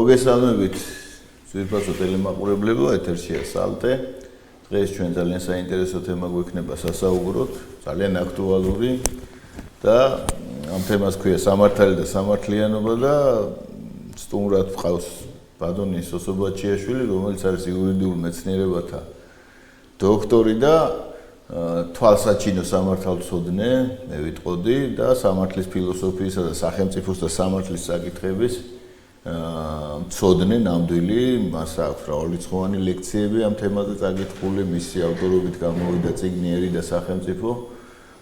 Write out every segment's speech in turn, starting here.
მოგესალმებით ძვირფასო ტელემაყურებლებო, ეთერშია სალტე. დღეს ჩვენ ძალიან საინტერესო თემა გვექნება სასაუბროთ, ძალიან აქტუალური და ამ თემას ქვია სამართალი და სამართლიანობა და სტუმრად ვყავს ბატონი სოსობაჩიაშვილი, რომელიც არის იურიდიულ მეცნიერებათა დოქტორი და თვალსაჩინო სამართალცოდნე, მე ვიტყოდი და სამართლის ფილოსოფიისა და სახელმწიფოს და სამართლის საკითხების მცოდნე ნამდვილი, მას აქვს მრავალრიცხოვანი ლექციები ამ თემაზე წაკითხული, მისი ავტორობით გამოვიდა წიგნი ერი და სახელმწიფო,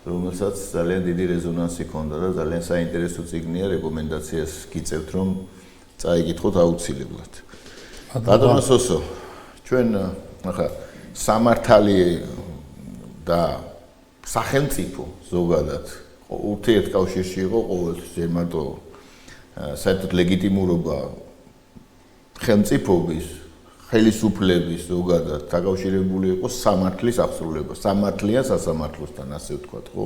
რომელსაც ძალიან დიდი რეზონანსი ჰქონდა და ძალიან საინტერესო წიგნია, რეკომენდაციას გიწევთ, რომ წაიკითხოთ აუცილებლად. ბატონო სოსო, ჩვენ ახლა სამართალი და სახელმწიფო ზოგადად ურთიერთკავშირში იყო ყოველთვის ჯერ მარტო საერთოდ ლეგიტიმურობა ხელმწიფობის, ხელისუფლების ზოგადად დაკავშირებული იყო სამართლის აღსრულება, სამართლიან სასამართლოსთან, ასე ვთქვათ, ხო?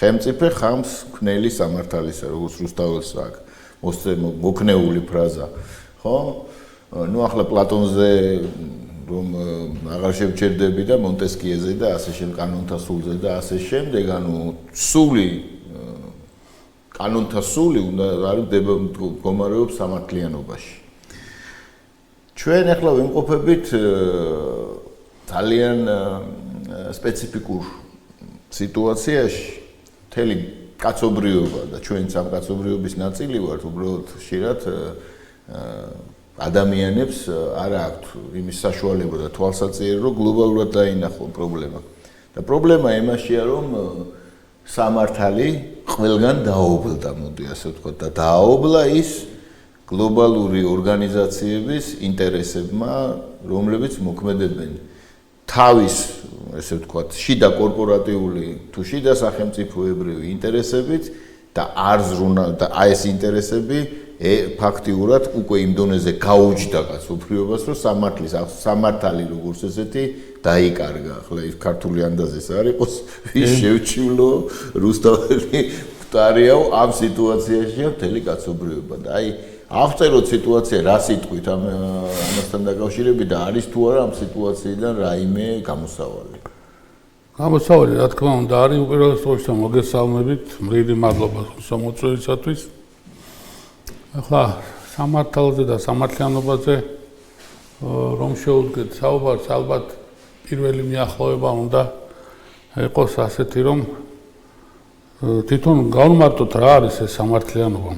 ხელმწიფე ხამს მქნელი სამართალისა, როგორც რუსთაველს აქვს მოქნეული ფრაზა, ხო? ნუ ახლა პლატონზე რომ აღარ შევჩერდები და მონტესკიეზე და ასე შემდეგ კანონთა სულზე და ასე შემდეგ, ანუ კანონთა სული უნდა არის მდგომარეობს სამართლიანობაში. ჩვენ ახლა ვიმყოფებით ძალიან სპეციფიკურ სიტუაციაში, მთელი კაცობრიობა და ჩვენც ამ კაცობრიობის ნაწილი ვართ, უბრალოდ ხშირად ადამიანებს არ აქვთ იმის საშუალება და თვალსაჩინო რომ გლობალურად დაინახონ პრობლემა. და პრობლემა იმაშია, რომ სამართალი ყველგან დააობლდა, მოდი ასე ვთქვათ, და დააობლა ის გლობალური ორგანიზაციების ინტერესებმა, რომლებიც მოქმედებენ თავის, ესე ვთქვათ, შიდა კორპორატიული თუ შიდა სახელმწიფოებრივი ინტერესებით და არ ზრუნა და აი ეს ინტერესები ფაქტიურად უკვე იმ დონეზე გაუჯდა კაცობრიობას, რომ სამართალი როგორც ესეთი დაიკარგა. ახლა ის ქართული ანდაზის არ იყოს, ვის შევჩივლო რუსთაველი მკვდარიაო ამ სიტუაციაში მთელი კაცობრიობა და აი აღწეროთ სიტუაცია, რა სიტყვით ამასთან დაკავშირებით და არის თუ არა ამ სიტუაციიდან რაიმე გამოსავალი. გამოსავალი, რა თქმა უნდა, არის უპირველეს ყოვლისა მოგესალმებით, მრიდი მადლობა მოსწრებისათვის. ახლა სამართალზე და სამართლიანობაზე რომ შევუდგეთ საუბარს, ალბათ პირველი მიახლოება უნდა იყოს ასეთი, რომ თვითონ გავმარტოთ რა არის ეს სამართლიანობა.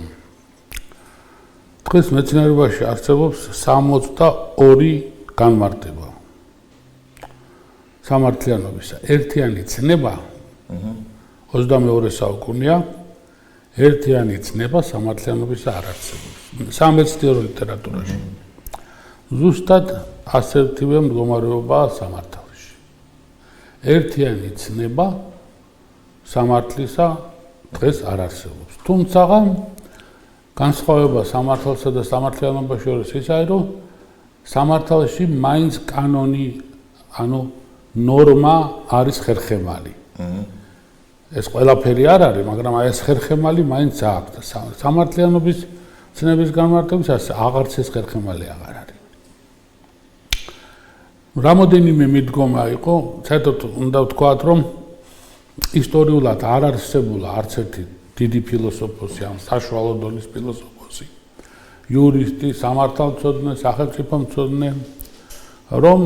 დღეს მეცნიერებაში არსებობს 62 განმარტება სამართლიანობისა. ერთიანი ცნება 22 საუკუნეა, ერთიანი ცნება სამართლიანობისა არ არსებობს. სამეცნიერო ლიტერატურაში. ზუსტად ასეთივე მდგომარეობაა სამართალში. ერთიანი ცნება სამართლისა დღეს არ არსებობს. თუმცა განსხვავება სამართალსა და სამართლიანობას შორის ისაა, რომ სამართალში მაინც კანონი, ანუ ნორმა არის ხერხემალი. ეს ყველაფერი არ არის, მაგრამ აი ეს ხერხემალი მაინც აქვს. სამართლიანობის ცნების განმარტებისას აღარც ეს ხერხემალი აღარ არის. რამოდენიმე მიდგომა იყო, საერთოდ უნდა ვთქვათ, რომ ისტორიულად არ არსებულა არც ერთი დიდი ფილოსოფოსი, ან საშუალო დონის ფილოსოფოსი, იურისტი, სამართალმცოდნე, სახელმწიფომცოდნე, რომ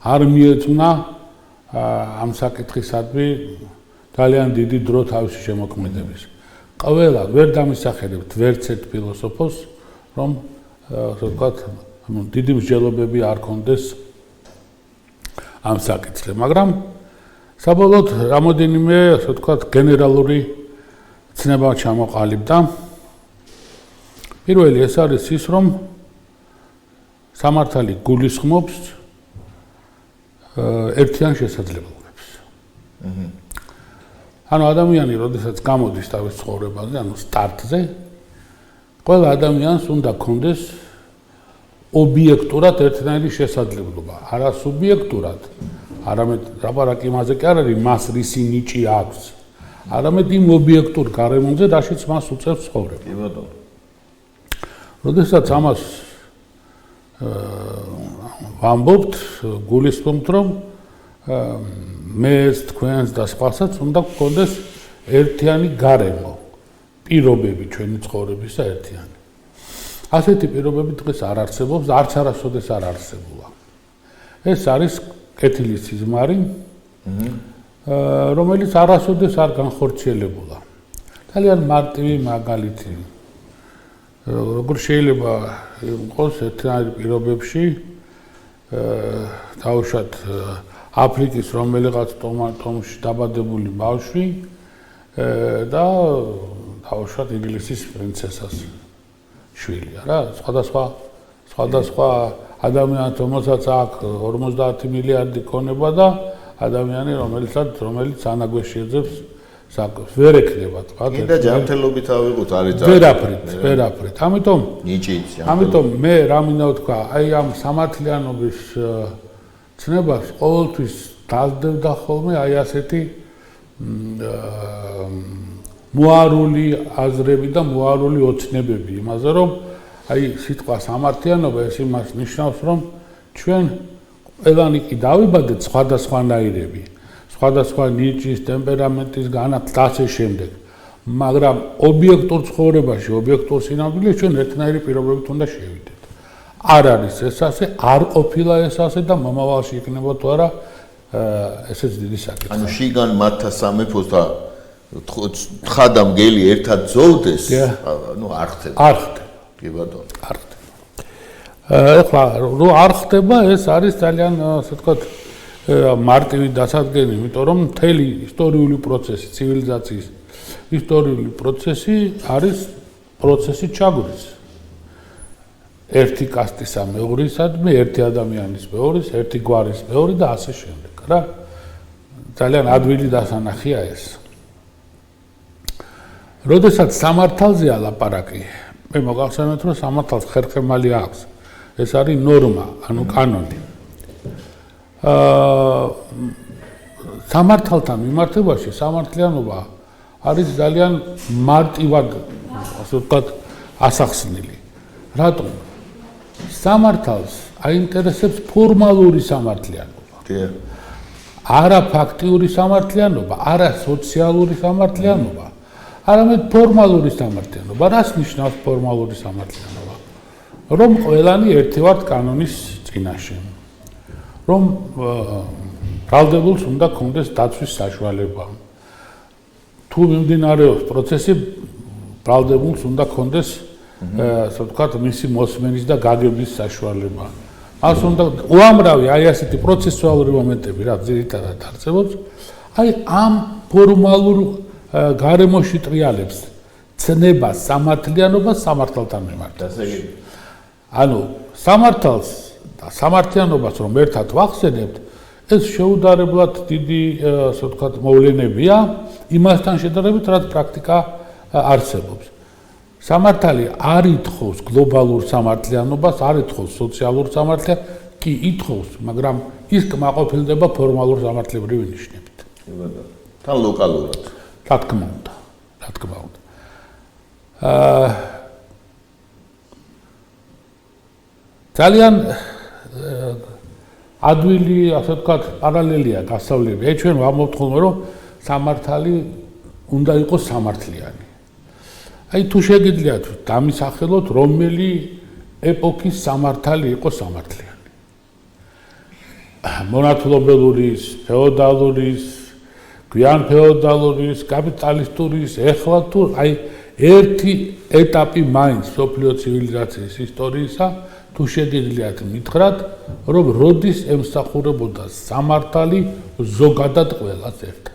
არ მიეწვნა ამ საკითხისადმი ძალიან დიდი დრო თავისი შემოქმედების. ყველა ვერ დამისახერებთ ვერც ერთ ფილოსოფოსს, რომ ასე ვთქვათ, დიდი მსჯელობები არ კონდეს ამ საკითხზე, მაგრამ საბოლოოდ რამოდენიმე, ასე ვთქვათ, გენერალური ცნება ჩამოყალიბდა. პირველი ეს არის ის, რომ სამართალი გულისხმობს ერთიან შესაძლებლობებს. ანუ ადამიანი, როდესაც გამოდის თავის ცხოვრებაზე, ანუ სტარტზე, ყველა ადამიანს უნდა ჰქონდეს ობიექტურად ერთნაირი შესაძლებლობა, არა სუბიექტურად, არამედ ლაპარაკი იმაზე კი არ არის, მას რისი ნიჭი აქვს, არამედ იმ ობიექტურ გარემოზე, რაშიც მას უწევს ცხოვრება. როდესაც ამას ვამბობთ, გულისხმობთ, რომ მეც, თქვენს და სხვასაც უნდა გქონდეს ერთიანი გარემო, პირობები ჩვენი ცხოვრებისა ერთიანი. ასეთი პირობები დღეს არ არსებობს, არც არასოდეს არ არსებულა. ეს არის კეთილის სიზმარი, რომელიც არასოდეს არ განხორციელებულა. ძალიან მარტივი მაგალითი. როგორ შეიძლება იყოს ერთიანი პირობებში თავშად აფრიკის რომელიღაც ტომში დაბადებული ბავშვი და თავშად ინგლისის პრინცესას შვილია რა სხვადასხვა ადამიანი რომელსაც აქვს 50 მილიარდი ქონება და ადამიანი რომელიც ანაგვეში ეძებს საკვებს ვერ ექნება თქვა და ჯანმრთელობით ავიღოთ არის ვერაფრით ამიტომ ნიჭიც ამიტომ მე რა მინდა ვთქვა აი ამ სამართლიანობის ცნებას ყოველთვის დაძდევდა ხოლმე აი ასეთი მოარული აზრები და მოარული ოცნებები იმაზე რომ აი სიტყვა სამართლიანობა ეს იმას ნიშნავს რომ ჩვენ ყველანი კი დავიბადეთ სხვადასხვანაირები სხვადასხვა ნიჭის, ტემპერამენტის განათლებით და ასე შემდეგ. მაგრამ ობიექტურ ცხოვრებაში, ობიექტურ სინამდვილეში ჩვენ ერთნაირი პირობებით უნდა შევიდეთ. არ არის ეს ასე, არ ყოფილა ეს ასე და მომავალში იქნება თუ არა ესეც დიდი საკითხია. ანუ შიგან მათთა სამეფოს და თხა მგელი ერთად ძოვდეს, ანუ არ ხდება. არ ხდება. კი ბატონო. არ ხდება. ეხლა რო არ ხდება, ეს არის ძალიან ასე ვთქვათ მარტივი დასადგენი, იმიტომ რომ მთელი ისტორიული პროცესი, ცივილიზაციის ისტორიული პროცესი არის პროცესი ჩაგვრის. ერთი კასტისა მეორისადმი, ერთი ადამიანის მეორის, ერთი გვარის მეორე და ასე შემდეგ, რა. ძალიან ადვილი დასანახია ეს. როდესაც სამართალზეა ლაპარაკი, მე მოგახსენებთ, რომ სამართალს ხერხემალი აქვს. ეს არის ნორმა, ანუ კანონი. სამართალთან მიმართებაში სამართლიანობა არის ძალიან მარტივად, ასე ვთქვათ, ასახსნილი. რატომ? სამართალს აინტერესებს ფორმალური სამართლიანობა. არა ფაქტიური სამართლიანობა, არა სოციალური სამართლიანობა, არამედ ფორმალური სამართლიანობა. რას ნიშნავს ფორმალური სამართლიანობა? რომ ყველანი ერთი ვართ კანონის წინაშე. რომ ბრალდებულს უნდა ქონდეს დაცვის საშუალება. თუ მიმდინარეობს პროცესი, ბრალდებულს უნდა ქონდეს, ასე ვთქვათ, მისი მოსმენის და გაგების საშუალება. მას უნდა უამრავი აი ასეთი პროცესუალური მომენტები, რა ძირითადად არსებობს, აი ამ ფორმალურ გარემოში ტრიალებს ცნება სამართლიანობა სამართალთან მიმართ. ანუ სამართალს და სამართლიანობას რომ ერთად ვახსენებთ, ეს შეუდარებლად დიდი, ასე ვთქვათ, მოვლენებია იმასთან შედარებით, რაც პრაქტიკა არსებობს. სამართალი არ ითხოვს გლობალურ სამართლიანობას, არ ითხოვს სოციალურ სამართლიანობას, კი ითხოვს, მაგრამ ის კმაყოფილდება ფორმალურ სამართლებრივი ნიშნებით. თან ლოკალურად. რა თქმა უნდა. ძალიან ადვილი, ასე ვთქვათ, პარალელია გასავლები. აი ჩვენ ვამბობთ ხოლმე, რომ სამართალი უნდა იყოს სამართლიანი. აი თუ შეგიძლიათ დამისახელოთ, რომელი ეპოქის სამართალი იყო სამართლიანი. მონათლობელურის, ფეოდალურის, გვიანფეოდალურის, კაპიტალისტურის, ეხლა თუ აი ერთი ეტაპი მაინც სოფლიო ცივილიზაციის ისტორიისა თუ შეგიძლიათ მითხრათ, რომ როდის ემსახურებოდა სამართალი ზოგადად ყველას ერთად.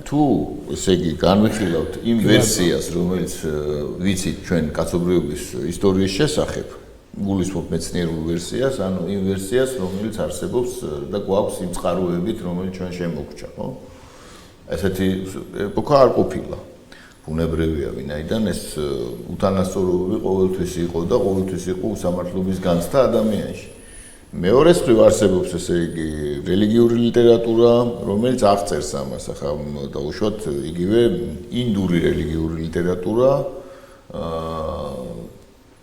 თუ ესე იგი განვიხილავთ იმ ვერსიას, რომელიც ვიცით ჩვენ კაცობრიობის ისტორიის შესახებ, გულისხმობ მეცნიერულ ვერსიას, ანუ იმ ვერსიას, რომელიც არსებობს და გვაქვს იმ წყაროებით, რომელიც ჩვენ შემოგჭა, ხო? ესეთი ეპოქა არ ყოფილა. ბუნებრივია, ვინაიდან ეს უთანასწორობები ყოველთვის იყო და ყოველთვის იყო უსამართლობის განცდა ადამიანში. მეორეს მხრივ არსებობს ესე იგი რელიგიური ლიტერატურა, რომელიც აღწერს ამას, ახლა დაუშვათ იგივე ინდური რელიგიური ლიტერატურა,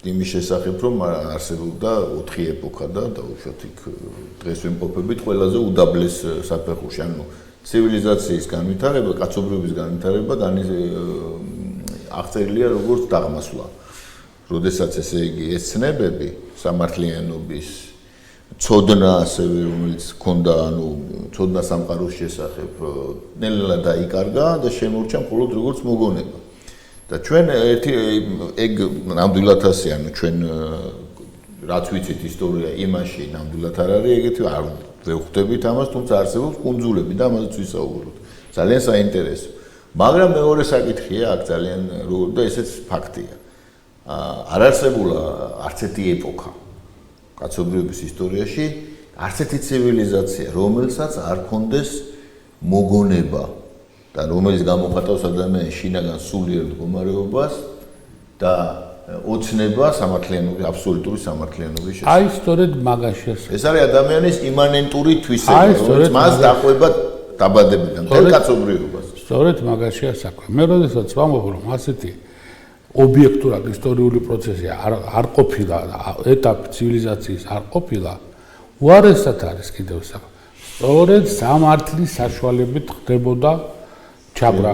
იმის შესახებ, რომ არსებობდა 4 ეპოქა და უშუალოდ იქ დღეს ვიმყოფებით ყველაზე უდაბლეს საფეხურში, ანუ ცივილიზაციის განვითარება, კაცობრიობის განვითარება აღწერილია როგორც დაღმასვლა. როდესაც ესე იგი ეს ცნებები სამართლიანობის ცოდნა ასევე რომელიც ჰქონდა, ანუ ცოდნა სამყაროს შესახებ ნელ-ნელა დაიკარგა და შემორჩა მხოლოდ როგორც მოგონება. და ჩვენ ერთი ეგ ნამდვილად ასე, ანუ ჩვენ რაც ვიცით ისტორია იმაში ნამდვილად არ არის, ეგეთი არ ვხვდებით ამას, თუმცა არსებობს კუნძულები და ამაზეც ვისაუბროთ. ძალიან საინტერესო. მაგრამ მეორე საკითხია აქ ძალიან და ესეც ფაქტია. არ არსებულა არც ერთი ეპოქა კაცობრიობის ისტორიაში, არც ერთი ცივილიზაცია, რომელსაც არ ქონდეს მოგონება და რომელიც გამოხატავს ადამიანის შინაგან სულიერ მდგომარეობას და ოცნება სამართლიანობის, აბსოლუტური სამართლიანობის შესახებ. აი, სწორედ მაგაშია. ეს არის ადამიანის იმანენტური თვისება, რომელიც მას დაყვება დაბადებიდან, მთელ კაცობრიობას. სწორედ მაგაშია საქმე. მე როდესაც ვამბობ, რომ ასეთი ობიექტურად ისტორიული პროცესი არ ყოფილა, ეტაპი ცივილიზაციის არ ყოფილა, უარესად არის კიდევ საქმე. სწორედ სამართლის საშუალებით ხდებოდა ჩაბრა.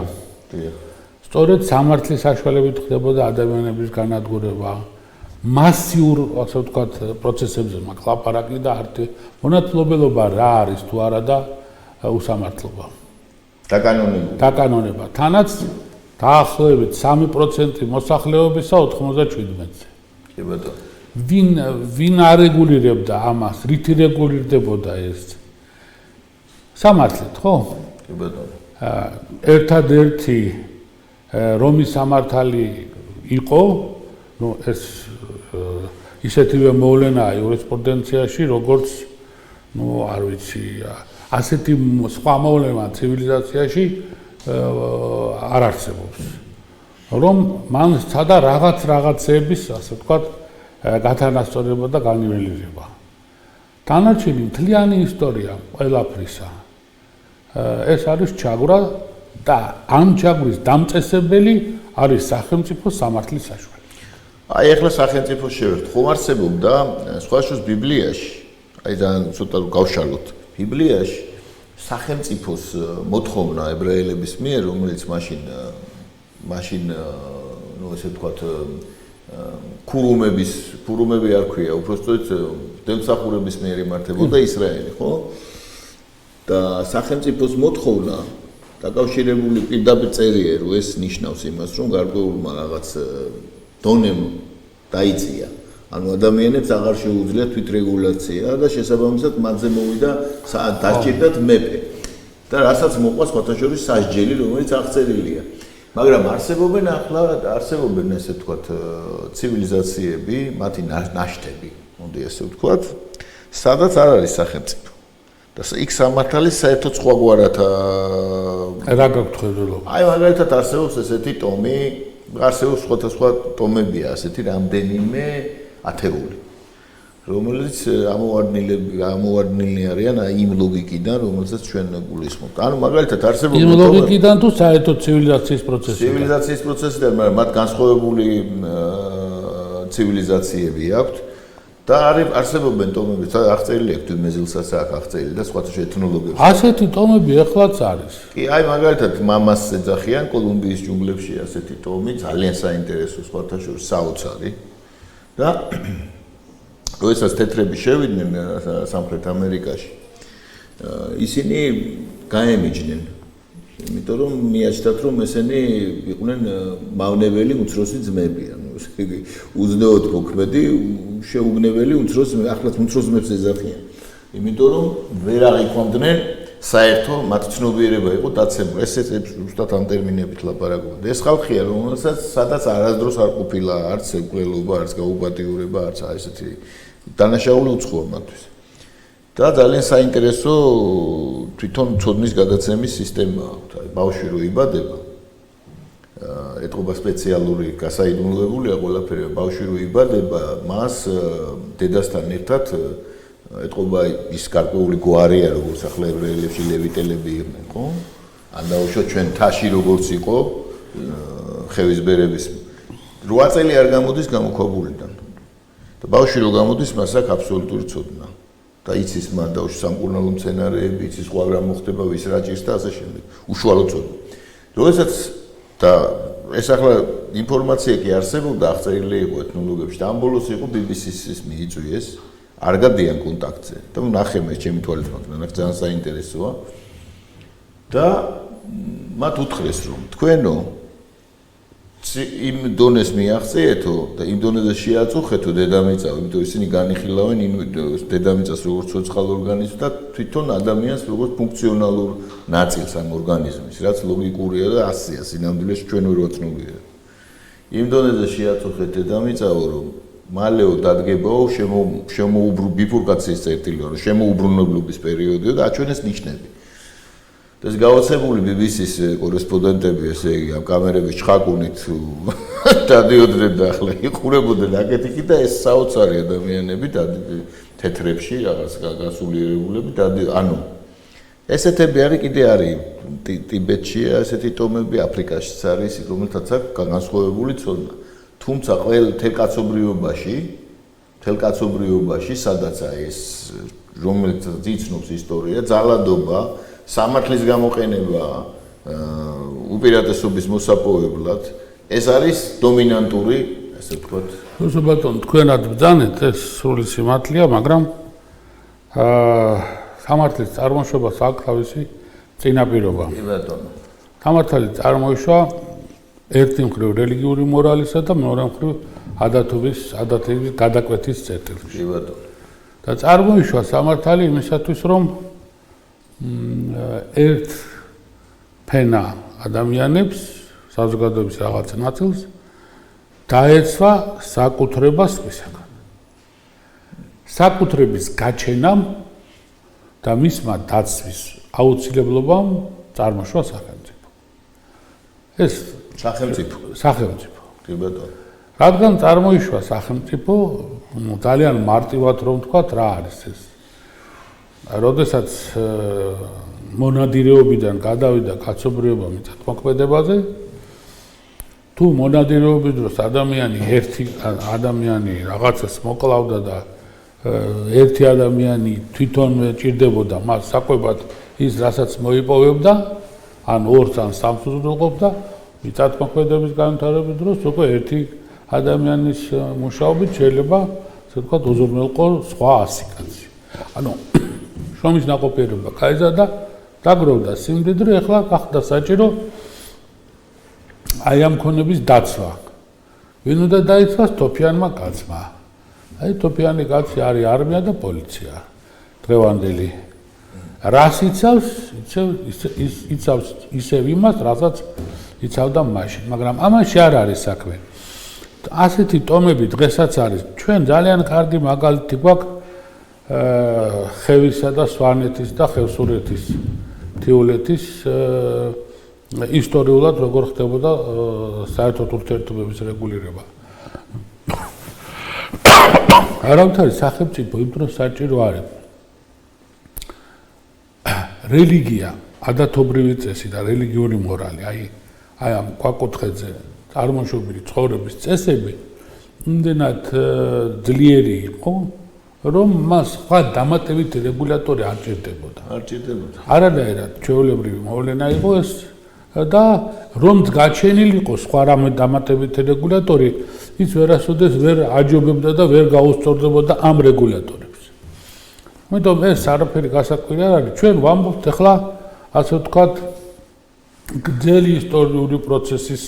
სწორედ სამართლის საშუალებით ხდებოდა ადამიანების განადგურება, მასიურ, ასე ვთქვათ, პროცესებზე მაგ ლაპარაკი და მონათლობელობა რა არის თუ არა და უსამართლობა. დაკანონება. თანაც დაახლოებით 3% მოსახლეობისა 97-ზე. კი ბატონო. ვინ არეგულირებდა ამას? რითი რეგულირდებოდა ეს? სამართლით, ხო? კი ბატონო. ერთადერთი რომის სამართალი იყო, ნუ ეს ისეთივე მოვლენაა იურისპრუდენციაში, როგორც ნუ არ ვიცი, ასეთი სხვა მოვლენა ცივილიზაციაში არ არსებობს. რომ მან სცადა რაღაცეების, ასე ვთქვათ, გათანასწორება და განიველირება. დანარჩენი მთლიანი ისტორია ყველაფრისა ეს არის ჩაგვრა და ამ ჩაგვრის დამწესებელი არის სახელმწიფო სამართლის საშუალება. აი ახლა სახელმწიფო შევერთ, ხომ არსებობდა სხვა შორის ბიბლიაში, აი ძალიან ცოტა გავშალოთ. ბიბლიაში სახელმწიფოს მოთხოვნა ებრაელების მიერ, რომელიც მაშინ ნუ ესე ვთქვათ ქურუმები არ ქვია, უბრალოდ დემსახურების მიერ იმართებოდა ისრაელი, ხო? და სახელმწიფოს მოთხოვნა დაკავშირებული პირდაპირ წერია, რომ ეს ნიშნავს იმას, რომ გარკვეულმა რაღაც დონემ დაიწია. ანუ ადამიანებს აღარ შეუძლიათ თვითრეგულაცია და შესაბამისად მათზე მოვიდა დასჭირდათ მეფე. და რასაც მოყვა სხვათა შორის სასჯელი, რომელიც აღწერილია. მაგრამ არსებობენ ესე ვთქვათ ცივილიზაციები, მათი ნაშთები, მოდი ესე ვთქვათ, სადაც არ არის სახელმწიფო. და იქ სამართალი საერთოდ სხვაგვარად რა გაქვთ ხედულობა? აი მაგალითად არსებობს ესეთი ტომი, არსებობს სხვადასხვა ტომებია, ასეთი რამდენიმე ათეული, რომელიც ამოვარდნილი არიან იმ ლოგიკიდან, რომელსაც ჩვენ გულისხმობთ. ანუ მაგალითად არსებობს იმ ლოგიკიდან თუ საერთოდ ცივილიზაციის პროცესიდან? ცივილიზაციის პროცესიდან, მაგრამ მათ განსხვავებული ცივილიზაციები აქვთ. და არსებობენ ტომები, აღწერილი აქვს მეზილსაც აქვს აღწერილი და სხვა ეთნოლოგიებს. ასეთი ტომები ეხლაც არის. კი, აი მაგალითად მამას ეძახიან კოლუმბიის ჯუნგლებში ასეთი ტომი, ძალიან საინტერესო სხვათა შორის საოცარი. და როდესაც თეთრები შევიდნენ სამხრეთ ამერიკაში, ისინი გაემიჯნენ, იმიტომ რომ მიაჩნდათ, რომ ესენი იყვნენ მავნებელი უმცროსი ძმები, ანუ ესე იგი უზნეოდ მოქმედი შეუგნებელი უმცროს ახლაც უმცროს ძმებს ეძახიან. იმიტომ რომ ვერ აღიქვამდნენ საერთო მათ ცნობიერება იყო დაცემული. ეს ზუსტად ამ ტერმინებით ლაპარაკობთ. ეს ხალხია, რომელსაც სადაც არასდროს არ ყოფილა არც მკვლელობა, არც გაუპატიურება, არც ესეთი დანაშაული უცხოა მათთვის. და ძალიან საინტერესო თვითონ ცოდნის გადაცემის სისტემა აქვს. ბავშვი რო იბადება, ეთყობა სპეციალური გასაიდუმლოებულია ყველაფერი. ბავშვი რო იბადება, მას დედასთან ერთად ეთყობა ის გარკვეული გვარია, როგორც ახლა ებრაელებში ლევიტელები იყვნენ, ხო? ან დაუშვათ ჩვენ თაში როგორც იყო ხევის ბერების 8 წელი არ გამოდის გამოქვაბულიდან. და ბავშვი რო გამოდის, მას აქვს აბსოლუტური ცოდნა. და იცის მანდაუში სამკურნალო მცენარეები, იცის სხვა რა მოხდება, ვის რა ჭირს და ასე შემდეგ. უშუალო ცოდნა. როდესაც და ეს ახლა ინფორმაცია კი არსებობდა, აღწერილი იყო ეთნოლოგებში და ამ ბოლოს იყო BBC-ს მიიწვიეს, არ გადიან კონტაქტზე და ნახე მე ჩემი თვალით მაგრამ ძალიან საინტერესოა. და მათ უთხრეს რომ თქვენო იმ დონეს მიაღწიეთო და იმ დონეზე შეაწუხეთო დედამიწა, იმიტომ ისინი განიხილავენ დედამიწას როგორც ცოცხალ ორგანიზმს და თვითონ ადამიანს როგორც ფუნქციონალურ ნაწილს ამ ორგანიზმის, რაც ლოგიკურია და ასეა, სინამდვილეში ჩვენ ვერ ვაცნობიერებთ. იმ დონეზე შეაწუხეთ დედამიწაო, რომ მალეო დადგებაო ბიფურკაციის წერტილი, რომ შემოუბრუნებლობის პერიოდიო და აჩვენეს ნიშნები. ეს გაოცებული BBC-ს კორესპონდენტები, ესე იგი, ამ კამერების ჩხაკუნით დადიოდნენ და ახლა იყურებოდნენ აკეთიკი და ეს საოცარი ადამიანები თეთრებში რაღაც გასულიერებულები ანუ ესეთები არის კიდე არის ტიბეტშია ესეთი ტომები, აფრიკაშიც არის, რომელთაც აქვს განსხვავებული ცოდნა. თუმცა მთელ კაცობრიობაში, სადაც ეს რომელიც იცნობს ისტორია, ძალადობა სამართლის გამოყენება უპირატესობის მოსაპოვებლად ეს არის დომინანტური, ასე ვთქვათ. უსო ბატონო, თქვენად ბრძანეთ ეს სრული სიმართლეა, მაგრამ სამართლის წარმოშობას აქვს თავისი წინაპირობა. კი ბატონო. სამართალი წარმოიშვა ერთი მხრივ რელიგიური მორალისა და მეორე მხრივ ადათების გადაკვეთის წერტილში. კი ბატონო. და წარმოიშვა სამართალი იმისათვის, რომ ერთ ფენა ადამიანებს, საზოგადოების რაღაც ნაწილს დაეცვა საკუთრება სხვისაგან. საკუთრების გაჩენამ და მისმა დაცვის აუცილებლობამ წარმოშვა სახელმწიფო. ეს სახელმწიფო. კი ბატონო. რადგან წარმოიშვა სახელმწიფო, ძალიან მარტივად რომ ვთქვათ, რა არის ეს? როდესაც მონადირეობიდან გადავიდა კაცობრიობა მიწათმოქმედებაზე, თუ მონადირეობის დროს ადამიანი რაღაცას მოკლავდა და ერთი ადამიანი თვითონვე ჭირდებოდა მას საკვებად ის, რასაც მოიპოვებდა, ან ორს ან სამს უზრუნველყოფდა, მიწათმოქმედების განვითარების დროს უკვე ერთი ადამიანის მუშაობით შეიძლება, ასე ვთქვათ, უზრუნველყო სხვა 100 კაცი. ანუ შრომის ნაყოფიერება გაიზარდა, დაგროვდა სიმდიდრე, ახლა გახდა საჭირო აი ამ ქონების დაცვა. ვინ უნდა დაიცვას? თოფიანმა კაცმა. აი თოფიანი კაცი არის არმია და პოლიცია. დღევანდელი. რას იცავს? იცავს ისევ იმას, რასაც იცავდა მაშინ, მაგრამ ამაში არ არის საქმე. ასეთი ტომები დღესაც არის. ჩვენ ძალიან კარგი მაგალითი გვაქვს ხევისა და სვანეთის და ხევსურეთის თიულეთის ისტორიულად როგორ ხდებოდა საერთოდ ურთიერთობების რეგულირება. არავითარი სახელმწიფო იმ დროს საჭირო არის რელიგია, ადათობრივი წესი და რელიგიური მორალი, აი ამ კვაკუთხეზე წარმოშობილი ცხოვრების წესები იმდენად ძლიერი იყო, რომ მას სხვა დამატებითი რეგულატორი არ ჭირდებოდა. არანაირად ჩვეულებრივი მოვლენა იყო ეს და რომც გაჩენილიყო სხვა რამე დამატებითი რეგულატორი, ის ვერასოდეს ვერ აჯობებდა და ვერ გაუსწორდებოდა ამ რეგულატორებს. ამიტომ ეს არაფერი გასაკვირი არ არის. ჩვენ ვამბობთ ახლა, ასე ვთქვათ, გრძელი ისტორიული პროცესის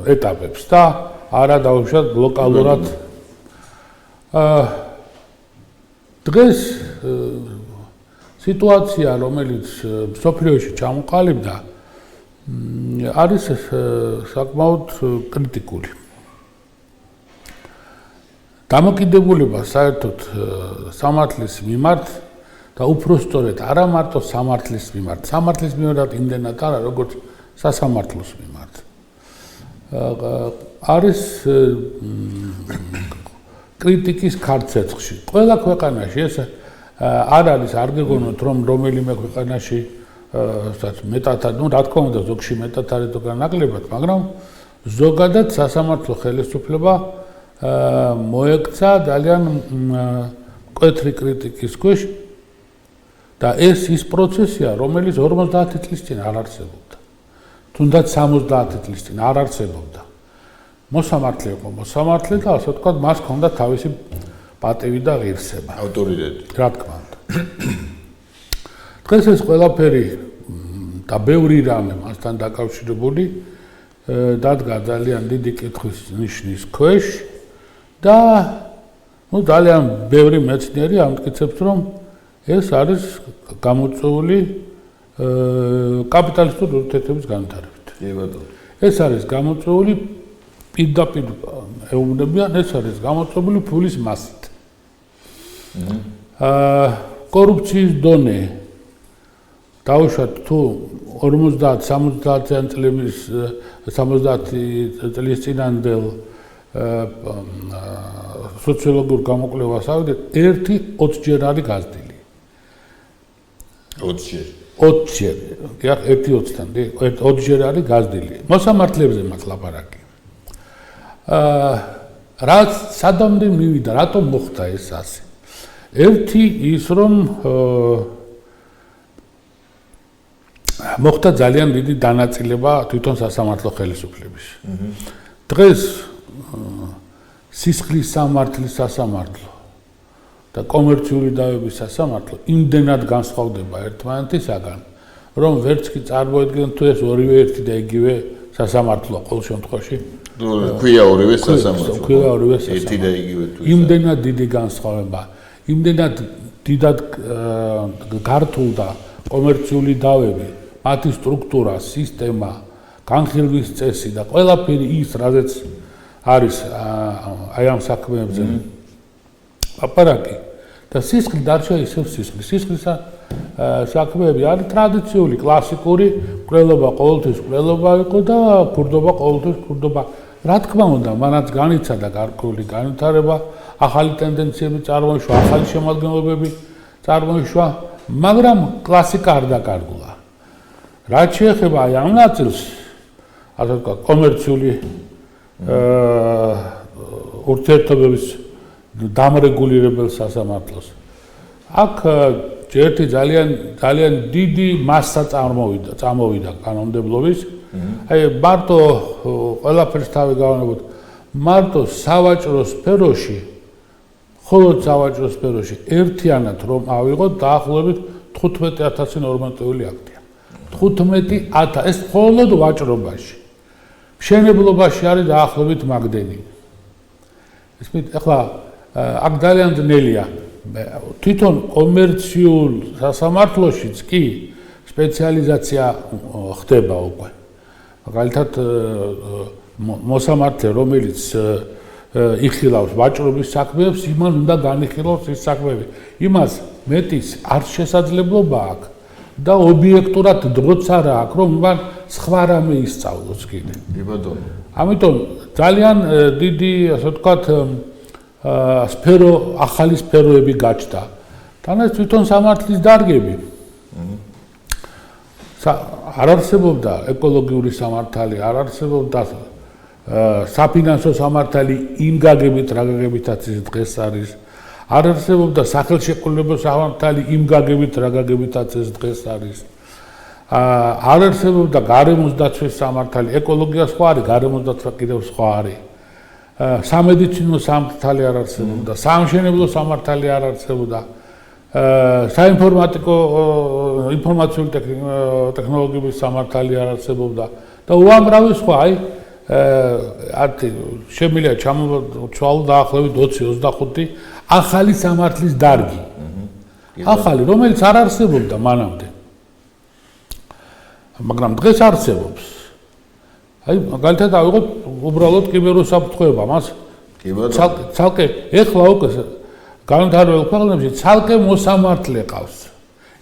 ეტაპებს და არა დავუშვათ ლოკალურად. დღეს სიტუაცია, რომელიც მსოფლიოში ჩამოყალიბდა, არის საკმაოდ კრიტიკული. დამოკიდებულება საერთოდ სამართლის მიმართ და უფრო სწორედ არა მარტო სამართლის მიმართ. სამართლის მიმართ იმდენად არა, როგორც სასამართლოს მიმართ. არის კრიტიკის ქარცეცხლში. ყველა ქვეყანაში ეს არ არის, არ გეგონოთ, რომ რომელიმე ქვეყანაში მეტად, რა თქმა უნდა, ზოგში მეტად არის თუ განაკლებად, მაგრამ ზოგადად სასამართლო ხელისუფლება მოექცა ძალიან მკვეთრი კრიტიკის ქვეშ და ეს ის პროცესია, რომელიც 50 წლის წინ არ არსებობდა. თუნდაც 70 წლის წინ არ არსებობდა. მოსამართლე იყო მოსამართლე და ასე ვთქვათ, მას ჰქონდა თავისი პატივი და ღირსება. ავტორიტეტი. რა თქმა უნდა. დღეს ეს ყველაფერი და ბევრი რამე მასთან დაკავშირებული დადგა ძალიან დიდი კითხვის ნიშნის ქვეშ და ძალიან ბევრი მეცნიერი ამტკიცებს, რომ ეს არის გამოწვეული კაპიტალისტური ურთიერთობის განვითარებით. კი ბატონო. ეს არის გამოწვეული პირდაპირ ეუბნებიან, ეს არის გამოწვეული ფულის მასით. კორუფციის დონე დავუშვათ თუ 50-70 წლის წინანდელ სოციოლოგიურ გამოკვლევას ავიდეთ, 1-20 ჯერ არის გაზრდილი. 20 ჯერ. 20 ჯერ. яг 1-20-თან, 20 ჯერ არის გაზრდილი. მოსამართლეებზე მათ ლაპარაკი. რაც სადამდე მივიდა, რატომ მოხდა ეს ასე? ერთი ის რომ მოხდა ძალიან დიდი დანაწილება თვითონ სასამართლო ხელისუფლების. დღეს სისხლის სამართლის სასამართლო და კომერციული დავების სასამართლო იმდენად განსხვავდება ერთმანეთისაგან, რომ ვერც კი წარმოედგენ თუ ეს ორივე ერთი და იგივე სასამართლოა ყოველ შემთხვევაში. ქვია ორივე სასამართლო. ქვია ორივე სასამართლო. ერთი და იგივე თუ. იმდენად დიდი განსხვავება, იმდენად დიდად გართულდა კომერციული დავები, მათი სტრუქტურა, სისტემა, განხილვის წესი და ყველაფერი ის, რაზეც არის აი ამ საქმეებზე ლაპარაკი და სისხლი დარჩა ისევ სისხლი. სისხლის საქმეები არის ტრადიციული, კლასიკური, მკვლელობა ყოველთვის მკვლელობა იყო და ქურდობა ყოველთვის ქურდობა. რა თქმა უნდა, მანაც განიცადა გარკვეული განვითარება, ახალი ტენდენციები წარმოიშვა, ახალი შემადგენლობები წარმოიშვა, მაგრამ კლასიკა არ დაკარგულა. რაც შეეხება აი ამ ნაწილს, ასე ვთქვათ, კომერციული ურთიერთობების დამრეგულირებელ სასამართლოს. აქ ერთი ძალიან დიდი მასა წამოვიდა კანონმდებლობის. აი მარტო ყველაფერს თავი გავანებოთ, მარტო სავაჭრო სფეროში, მხოლოდ სავაჭრო სფეროში ერთიანად რომ ავიღოთ დაახლოებით 15,000 ნორმატიული აქტია. 15,000 ეს მხოლოდ ვაჭრობაში. მშენებლობაში არის დაახლოებით მაგდენი. ისმით, ახლა აქ ძალიან ძნელია. თვითონ კომერციულ სასამართლოშიც კი სპეციალიზაცია ხდება უკვე. მაგალითად მოსამართლე, რომელიც იხილავს ვაჭრობის საქმეებს, იმან უნდა განიხილოს ის საქმეები. იმას მეტის არ შესაძლებლობა აქვს და ობიექტურად დროც არა აქვს, რომ მან სხვა რამე ისწავლოს კიდე. კი ბატონო. ამიტომ ძალიან დიდი, ასე ვთქვათ, ახალი სფეროები გაჩნდა. თანაც თვითონ სამართლის დარგები. არ არსებობდა ეკოლოგიური სამართალი, არ არსებობდა საფინანსო სამართალი იმ გაგებით, რა გაგებითაც ის დღეს არის. არ არსებობდა სახელშეკრულებო სამართალი იმ გაგებით, რა გაგებითაც ეს დღეს არის. არ არსებობდა გარემოს დაცვის სამართალი, ეკოლოგია სხვა არის, გარემოს დაცვა კიდევ სხვა არის. სამედიცინო სამართალი არ არსებობდა, სამშენებლო სამართალი არ არსებობდა. საინფორმატიკო ინფორმაციული ტექნოლოგიების სამართალი არ არსებობდა და უამრავი სხვა, აი შემიძლია ჩამოთვალო დაახლოებით 20-25 ახალი სამართლის დარგი. ახალი, რომელიც არ არსებობდა მანამდე. მაგრამ დღეს არსებობს. აი, მაგალითად ავიღოთ უბრალოდ კიბერუსაფრთხოება, მას ცალკე ეხლა უკვე განვითარებულ ქვეყნებში ცალკე მოსამართლე ყავს.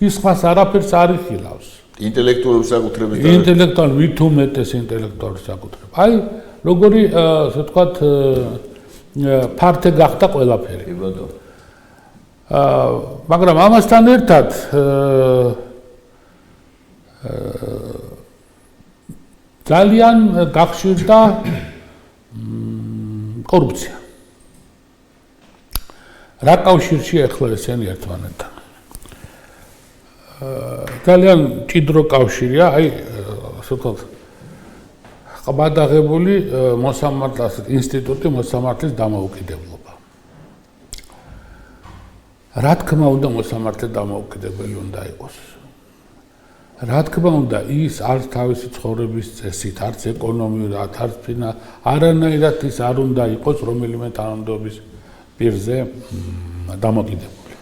ის სხვას არაფერს არ იხილავს. ინტელექტუალური საკუთრების ინტელექტუალურ მით უმეტეს ინტელექტუალური საკუთრება. აი, როგორი, ასე ვთქვათ, ფართე გახდა ყველაფერი. კი ბატონო. მაგრამ ამასთან ერთად ძალიან გახშირდა კორუფცია. რა კავშირშია ახლა ესენი ერთმანეთთან? ძალიან ჭიდრო კავშირია, აი ასე ვთქვათ, ყბადაღებული მოსამართლის ინსტიტუტი მოსამართლის დამოუკიდებლობა. რა თქმა უნდა მოსამართლე დამოუკიდებელი უნდა იყოს. რა თქმა უნდა ის არც თავისი ცხოვრების წესით, არც ეკონომიურად, არც არანაირად ის არ უნდა იყოს რომელიმე თანამდებობის პირზე დამოკიდებული.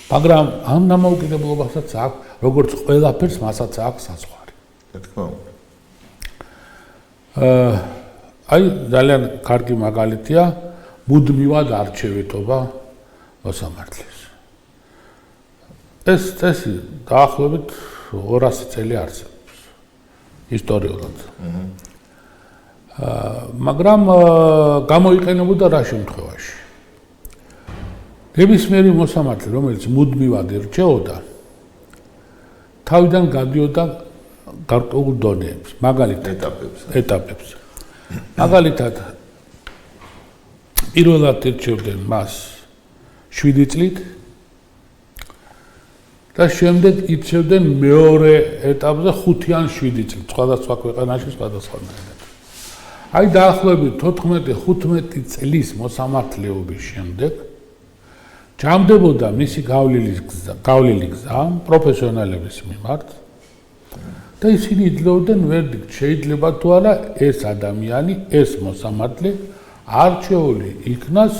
მაგრამ ამ დამოუკიდებლობასაც აქვს, როგორც ყველაფერს მასაც აქვს საზღვარი. რა თქმა უნდა. აი ძალიან კარგი მაგალითია მუდმივად არჩევითობა მოსამართლის. ეს წესი დაახლოებით 200 წელი არსებობს ისტორიულად. მაგრამ გამოიყენებოდა რა შემთხვევაში? ნებისმიერი მოსამართლე, რომელიც მუდმივად ირჩეოდა, თავიდან გადიოდა გარკვეულ დონეებს, მაგალითად ეტაპებს. მაგალითად პირველად ირჩევდნენ მას 7 წლით და შემდეგ ირჩევდნენ მეორე ეტაპზე 5 ან 7 წლით, სხვადასხვა ქვეყანაში სხვადასხვანაირად. აი დაახლოებით 14-15 წლის მოსამართლეობის შემდეგ ჯამდებოდა მისი გავლილი გზა პროფესიონალების მიმართ და ისინი იძლეოდნენ ვერდიქტს, შეიძლება თუ არა ეს ადამიანი, ეს მოსამართლე არჩეული იქნას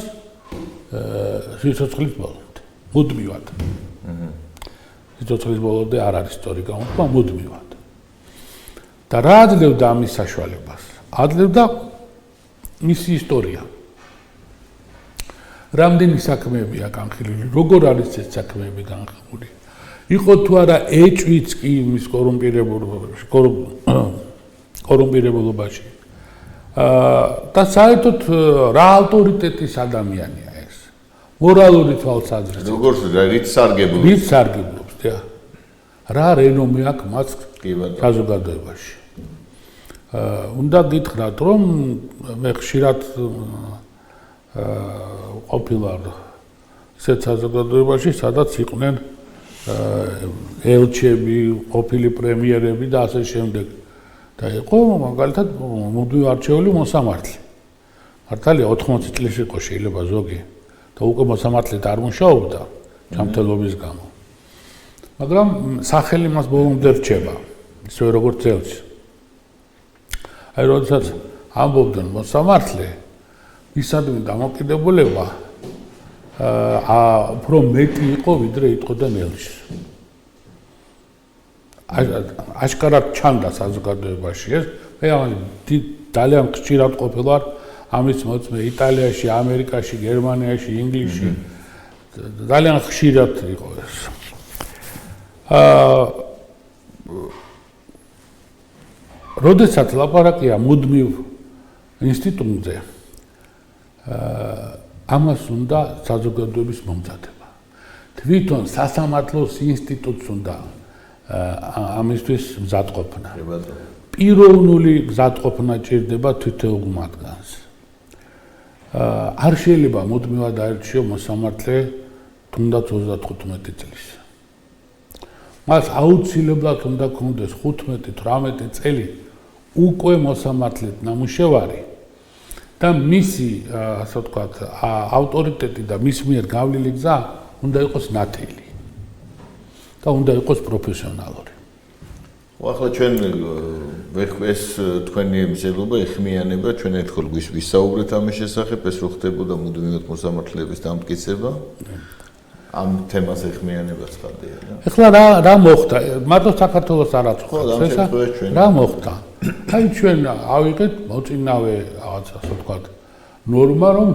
სიცოცხლის ბოლომდე, მუდმივად. სიცოცხლის ბოლომდე არ არის სწორი გამოთქმა, მუდმივად. და რა აძლევდა ამის საშუალებას? აძლევდა მისი ისტორია. რამდენი საქმეებია განხილული, როგორ არის ეს საქმეები განხილული? იყო თუ არა ეჭვიც კი იმის კორუმპირებულობაში. და საერთოდ რა ავტორიტეტის ადამიანია ეს? მორალური თვალსაზრისით. როგორ რით სარგებლობს? რით სარგებლობს, დიახ. რა რენომე აქვს მას საზოგადოებაში? უნდა გითხრათ, რომ მე ხშირად ყოფილვარ ისეთ საზოგადოებაში, სადაც იყვნენ ელჩები, ყოფილი პრემიერები და ასე შემდეგ. და იყო მაგალითად მუდმივ არჩეული მოსამართლე. მართალია 80 წლის იყო შეიძლება ზოგი და უკვე მოსამართლედ არ მუშაობდა ჯანმრთელობის გამო. მაგრამ სახელი მას ბოლომდე რჩება, ისევე როგორც ელჩი. აი როდესაც ამბობდნენ მოსამართლე, მისადმი დამოკიდებულება უფრო მეტი იყო, ვიდრე იტყოდნენ ელჩს. აშკარად ჩანდა საზოგადოებაში ეს. მე ძალიან ხშირად ყოფილვარ ამის მოწმე იტალიაში, ამერიკაში, გერმანიაში, ინგლისში. ძალიან ხშირად იყო ეს. როდესაც ლაპარაკია მუდმივ ინსტიტუტზე, ამას უნდა საზოგადოების მომზადება. თვითონ სასამართლოს ინსტიტუტს უნდა ამისთვის მზადყოფნა. პიროვნული მზადყოფნა ჭირდება თითოეულ მათგანს. არ შეიძლება მუდმივად აირჩიო მოსამართლე თუნდაც 35 წლის. მას აუცილებლად უნდა ქონდეს 15-18 წელი უკვე მოსამართლედ ნამუშევარი და მისი, ასე ვთქვათ, ავტორიტეტი და მის მიერ გავლილი გზა უნდა იყოს ნათელი და უნდა იყოს პროფესიონალური. ახლა ჩვენ ეს თქვენი ემსელობა ეხმიანება, ჩვენ ერთხელ ვისაუბრეთ ამის შესახებ, ეს რო ხდებოდა მუდმივად მოსამართლეების დამტკიცება. ამ თემას ეხმიანებას ხადია რა. ეხლა რა მოხდა? მარტო საქართველოს არ აწუხებს ესა. რა მოხდა? აი ჩვენ ავიღეთ მოწინავე რაღაცა, ასე ვთქვათ, ნორმა, რომ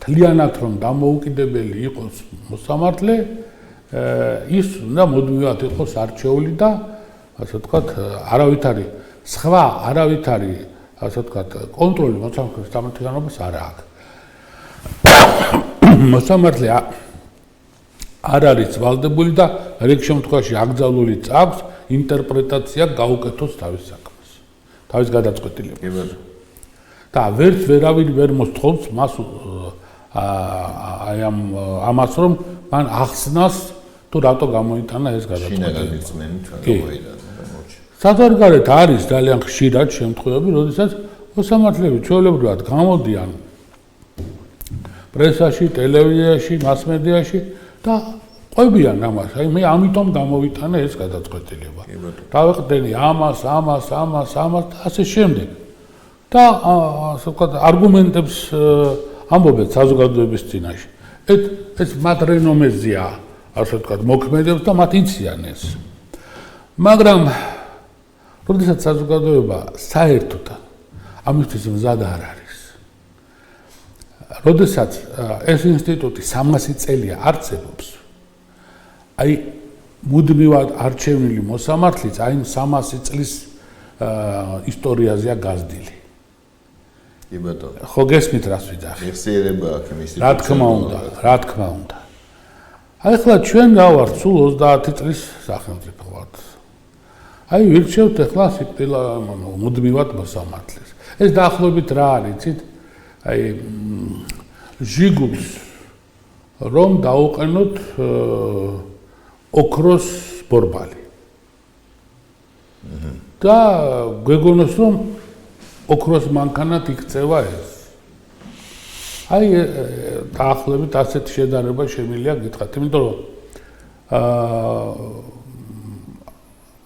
თლიანად რომ დამოუკიდებელი იყოს მოსამართლე, ის უნდა მუდმივად იყოს არჩეული და ასე ვთქვათ, არავითარი სხვა არავითარი, ასე ვთქვათ, კონტროლი მოსამართლეს სამართლიანობას არ აქვს. მოსამართლე არ არის ვალდებული და რიგ შემთხვევაში აკრძალულიც აქვს ინტერპრეტაცია გაუკეთოს თავის საქმეს, თავის გადაწყვეტილებას. და ვერავინ ვერ მოსთხოვს მას აი ამას რომ მან ახსნას თუ რატო გამოიტანა ეს გადაწყვეტილება. საზღვარგარეთ არის ძალიან ხშირად შემთხვევები, როდესაც მოსამართლეები ჩვეულებრივად გამოდიან პრესაში, ტელევიზიაში, მასმედიაში და ყვებიან ამას. აი მე ამიტომ გამოვიტანა ეს გადაწყვეტილება. დავეყრდენი ამას და ასე შემდეგ. და ასე ვთქვათ, არგუმენტებს ამბობენ საზოგადოების წინაშე. ეს მათ რენომეზეა, ასე ვთქვათ, მოქმედებს და მათ იციან ეს. მაგრამ როდესაც საზოგადოება საერთოდ ამისთვის მზად არ არის. როდესაც ეს ინსტიტუტი 300 წელია არსებობს, აი მუდმივად არჩევნილი მოსამართლეც აი 300 წლის ისტორიაზეა გაზრდილი. კი ბატონო. ხო გესმით რას ვიძახი? მიხსიერება აქ ინსტიტუტი. რა თქმა უნდა. აი ახლა ჩვენ გავართ სულ 30 წლის სახელმწიფო ვართ. აი ვირჩევთ ახლა მუდმივად მოსამართლეს. ეს დაახლოებით რა არის, იცით? აი ჟიგულს რომ დაუყენოთ ოქროს ბორბალი. და გვეგონოს რომ ოქროს მანქანად იქცევა ეს. აი დაახლოებით ასეთი შედარება შემიძლია გითხრათ, იმიტომ რომ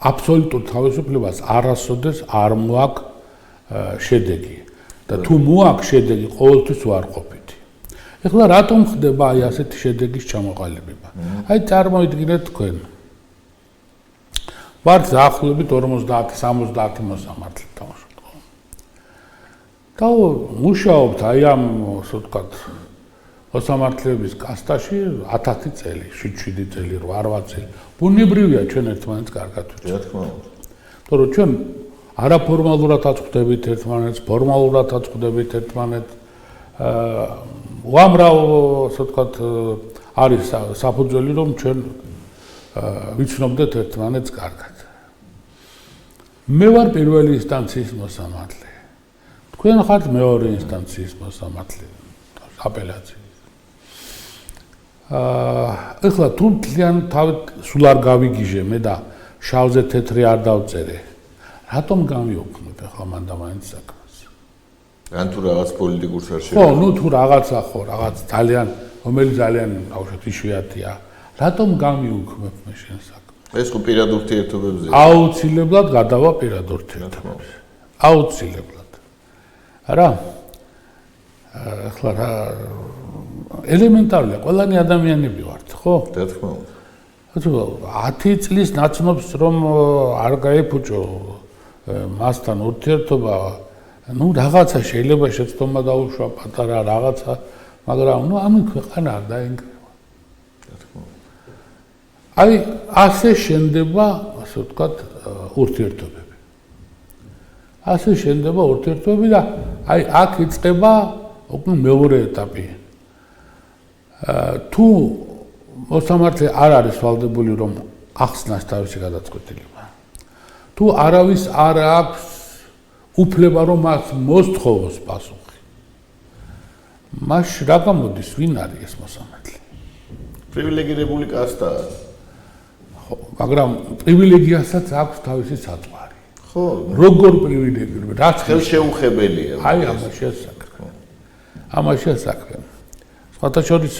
აბსოლუტურ თავისუფლებას არასოდეს არ მოაქვს შედეგი და თუ მოაქვს შედეგი ყოველთვის უარყოფითი. ეხლა რატომ ხდება აი ასეთი შედეგის ჩამოყალიბება? აი წარმოიდგინეთ თქვენ ვართ დაახლოებით 50-60 მოსამართლე თამაშობთ. და მუშაობთ აი ამ ასე ვთქვათ მოსამართლეების კასტაში 1000 წელი, 7 წელი, 8 წელი. ბუნებრივია ჩვენ ერთმანეთს კარგად ვიჩვენოთ. რა თქმა უნდა. იმიტომ რომ ჩვენ არაფორმალურადაც ხვდებით ერთმანეთს, ფორმალურადაც ხვდებით ერთმანეთს. უამრავ ასე ვთქვათ არის საფუძველი რომ ჩვენ ვიცნობდეთ ერთმანეთს კარგად. მე ვარ პირველი ინსტანციის მოსამართლე. თქვენ ხართ მეორე ინსტანციის მოსამართლე. აპელაციის. ეხლა თუ მთლიან თავით სულ არ გავიგიჟე მე და შავზე თეთრი არ დავწერე. რატომ გამიოქმნებ ახლა მან და მაინც საქმეს? ან თუ რაღაც პოლიტიკურს არ ხო, ნუ თუ რაღაცა ხო, რაღაც ძალიან, რომელიც ძალიან ბავშვად იშვიათია. რატომ გამიუქმებ მე შენ საქმეს? ეს ხო პირად ურთიერთობებზე. აუცილებლად გადავა პირად ურთიერთობებზე. აუცილებლად. არა? ახლა რა ელემენტარულია, ყველანი ადამიანები ვართ, ხო? რა თქმა უნდა. 10 წლის ნაცნობს რომ არ გაიფუჭო მასთან ურთიერთობა, ნუ რაღაცა შეიძლება შეცდომა დაუშვა პატარა რაღაცა, მაგრამ ნუ ამი ქვეყანა არ დაინგრევა. რა თქმა უნდა. აი ასე შენდება, ასე ვთქვათ, ურთიერთობები. ასე შენდება ურთიერთობები და აი აქ იწყება უკვე მეორე ეტაპი. თუ მოსამართლე არ არის ვალდებული რომ ახსნას თავისი გადაწყვეტილება. თუ არავის არ აქვს უფლება რომ მას მოსთხოვოს პასუხი. მაშ რა გამოდის, ვინ არის ეს მოსამართლე? პრივილეგირებული კასტაა. ხო, მაგრამ პრივილეგიასაც აქვს თავისი საწყარი. ხო, როგორ პრივილეგირებული? რაც ხელშეუხებელია. აი ამაშია საქმე. ამაშია საქმე. სხვათა შორის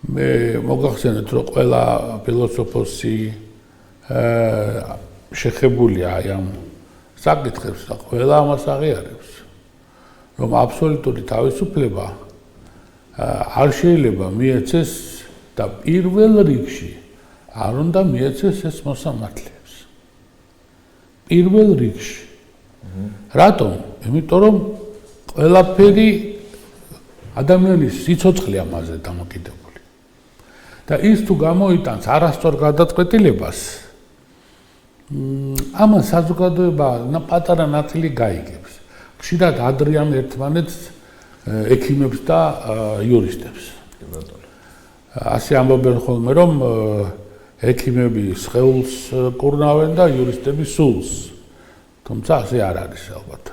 მე მოგახსენეთ რომ ყველა ფილოსოფოსი შეხებულია აი ამ საკითხებს და ყველა ამას აღიარებს რომ აბსოლუტური თავისუფლება არ შეიძლება მიეცეს და პირველ რიგში არ უნდა მიეცეს ეს მოსამართლეებს. პირველ რიგში. რატომ? იმიტომ რომ ყველაფერი ადამიანის სიცოცხლე ამაზე დამოკიდებული. და ის თუ გამოიტანს არასწორ გადაწყვეტილებას, ამას საზოგადოება პატარა ნაწილი გაიგებს. ხშირად ადრიან ერთმანეთს ექიმებს და იურისტებს. ასე ამბობენ ხოლმე რომ ექიმები სხეულს კურნავენ და იურისტები სულს. თუმცა ასე არ არის ალბათ.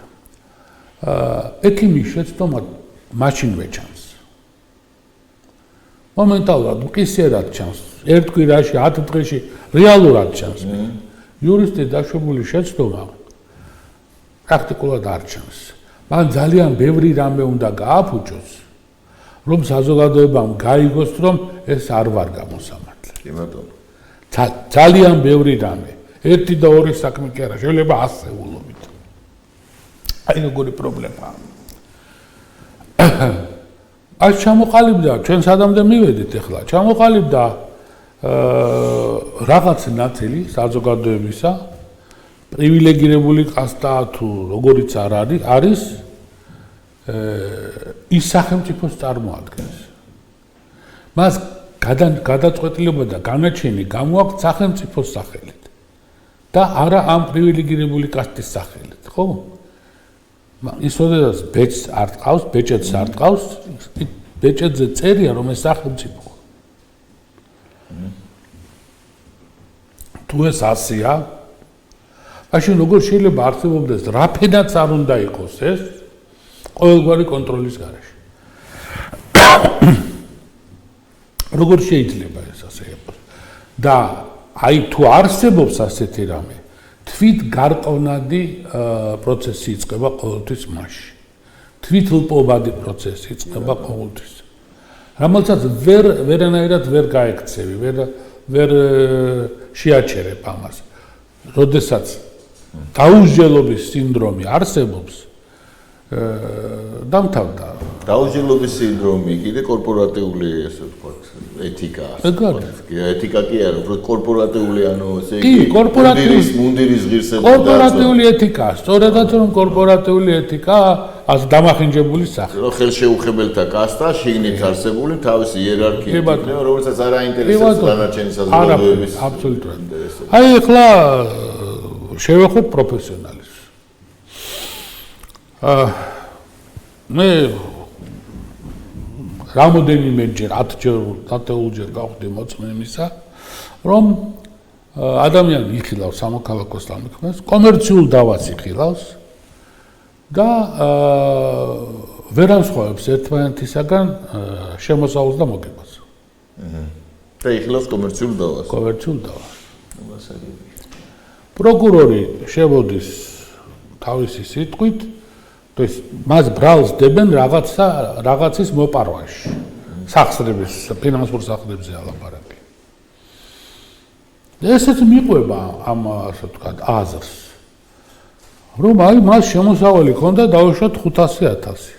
ექიმის შეცდომა მაშინვე ჩანს. მომენტალურად მყისიერად ჩანს. ერთ კვირაში 10 დღეში რეალურად ჩანს. იურისტის დაშვებული შეცდომა პრაქტიკულად არ ჩანს. მან ძალიან ბევრი რამე უნდა გააფუჭოს, რომ საზოგადოებამ გაიგოს, რომ ეს არ ვარ გამოსამართლე. კი ბატონო. ძალიან ბევრი რამე. ერთი და ორი საქმე კი არა, შეიძლება ასეულობით. აი როგორი პრობლემაა. აი ჩამოყალიბდა, ჩვენ სადამდე მივედით ახლა, ჩამოყალიბდა რაღაც ნაწილი საზოგადოებისა, პრივილეგირებული კასტა თუ როგორიც არ არის, ის სახელმწიფოს წარმოადგენს. მას გადაწყვეტილება და განაჩენი გამოაქვს სახელმწიფოს სახელით და არა ამ პრივილეგირებული კასტის სახელით, ხო? ის როდესაც ბეჭდს არ ტყავს, ბეჭედს არ ტყავს, ბეჭედზე წერია, რომ ეს სახელმწიფო. თუ ეს ასია, მაშინ როგორ შეიძლება არსებობდეს რაფენაც არ უნდა იყოს ეს ყოველგვარი კონტროლის გარეშე. როგორ შეიძლება ეს ასე იყოს? და აი თუ არსებობს ასეთი რამე, თვით გარყვნადი პროცესი იწყება ყოველთვის მასში. თვითლპობადი პროცესი იწყება ყოველთვის. რომელსაც ვერანაირად ვერ გაექცევი, ვერ შეაჩერებ ამას. როდესაც დაუსჯელობის სინდრომი არსებობს, დამთავრდა. დაუსჯელობის სინდრომი კიდე კორპორატიული ესე ვთქვათ, ეთიკაა. ეთიკა კი არა, უფრო კორპორატიული, ანუ ესე იგი მუნდირის ღირსება. კორპორატიული ეთიკაა, სწორედაც რომ კორპორატიული ეთიკა ას დამახინჯებული სახე. რომ ხელშეუხებელთა კასტა შიგნით არსებული თავისი იერარქიით იქნება, რომელსაც არ აინტერესებს დანარჩენი საზოგადოების. აბსოლუტურად. აი ახლა შევეხოთ პროფესიონალებს. მე რამოდენიმეჯერ 10-ჯერ გავხდი მოწმენისა, რომ ადამიანი იხილავს სამოქალაქო სამექმნეს, კომერციულ დავას იხილავს და ვერ ამსხვავებს ერთმანეთისაგან შემოსავალს და მოგებას. და იხილავს კომერციულ დავას. კომერციულ დავას. პროკურორი შემოდის თავისი სიტყვით, то есть მას ბრალს დებენ რაღაცის მოპარვაში. სახსრების, ფინანსურ სახსრებზე ალაპარაკი. ესეც მიყვება ამ ასე ვთქვათ აზრს. რომ აი მას შემოსავალი ქონდა დაუშვათ 500,000.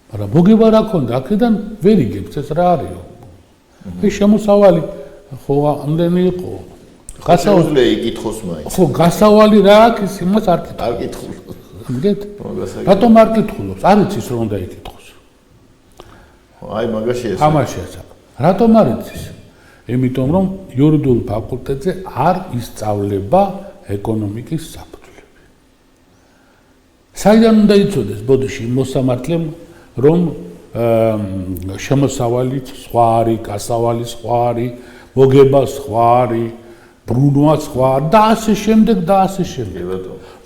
მაგრამ მოგება რა ქონდა, აქედან ვერ იგებს ეს რა არისო. ეს შემოსავალი ხო ამდენი იყო. გასავალე იკითხოს მაინც. ხო, გასავალი რა აქვს, იმას არ კითხულობს. მგეთ? რატომ არ კითხულობს? არ იცის რომ უნდა იკითხოს. აი მაგაში ეს. ამაშია საქმე. რატომ არ იცის? იმიტომ რომ იურიდიულ ფაკულტეტზე არ ისწავლება ეკონომიკის საფუძვლები. საიდან უნდა იცოდეს ბოდიში მოსამართლემ რომ შემოსავალი სხვა არის, გასავალი სხვა არის, მოგება სხვა არის, ბრუნვა სხვა და ასე შემდეგ და ასე შემდეგ.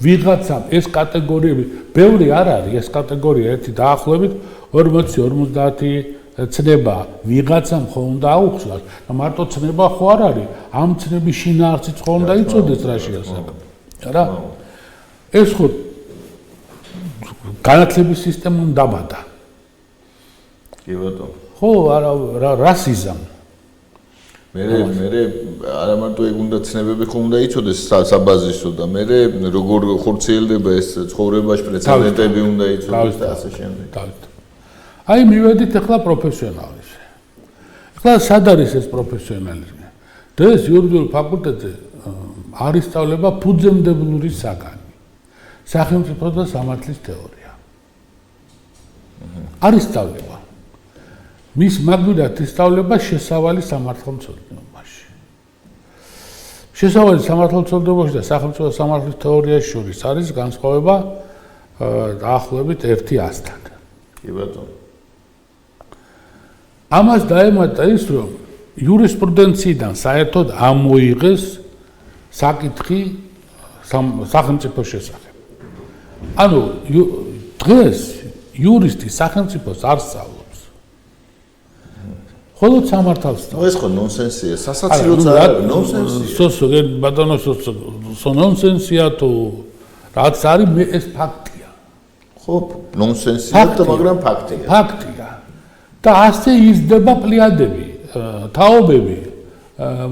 ვიღაცამ ეს კატეგორიები, ბევრი არ არის ეს კატეგორია, ერთი დაახლოებით 40-50 ცნება ვიღაცამ ხო უნდა აუხსნას და მარტო ცნება ხო არ არის, ამ ცნების შინაარსიც ხო უნდა იცოდეს რა შეასაკ. რა? ეს ხო განათლების სისტემამ დაბადა. კი ბატონო. ხო, არა რასიზმ. მე არა მარტო ეგ უნდა ცნებები ხო უნდა იცოდეს საბაზისო და მე როგორ ხორციელდება ეს ცხოვრებაში პრეცედენტები უნდა იცოდეს და ასე შემდეგ. აი მივედით ახლა პროფესიონალიზმი. ახლა სად არის ეს პროფესიონალიზმი? დღეს იურიდიულ ფაკულტეტზე არ ისწავლება ფუძემდებლური საგანი. სახელმწიფო და სამართლის თეორია. არ ისწავლება. მის მაგდურად ისწავლება შესავალი სამართალმცოდნეობაში. შესავალი სამართალმცოდნეობაში და სახელმწიფო სამართლის თეორიაში შორის არის განსხვავება დაახლოებით 100-დან. კი ბატონო. ამას დაემატა ის, რომ იურისპრუდენციიდან საერთოდ ამოიღეს საკითხი სახელმწიფოს შესახებ. ანუ დღეს იურისტი სახელმწიფოს არ სწავლობს. Მხოლოდ სამართალს სწავლობს. ეს ხო ნონსენსია, სასაცილოც არ არის ნონსენსია. ბატონო, ნონსენსია თუ რაც არის, მე ეს ფაქტია. ხო, ნონსენსია და მაგრამ ფაქტია. ფაქტია. და ასე იზრდება პლიადები, თაობები,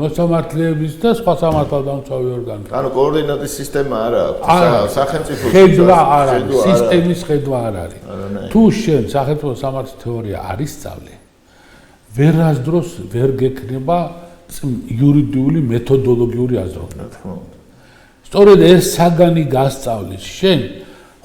მოსამართლეების და სხვა სამართალდამცავი ორგანოები. ანუ კოორდინატის სისტემა არ აქვს, სახელმწიფოს ხედვა არ არის, სისტემის ხედვა არ არის. თუ შენ სახელმწიფო სამართლის თეორია არ ისწავლე, ვერასდროს ვერ გექნება იურიდიული მეთოდოლოგიური აზროვნება. სწორედ ეს საგანი გასწავლის შენ,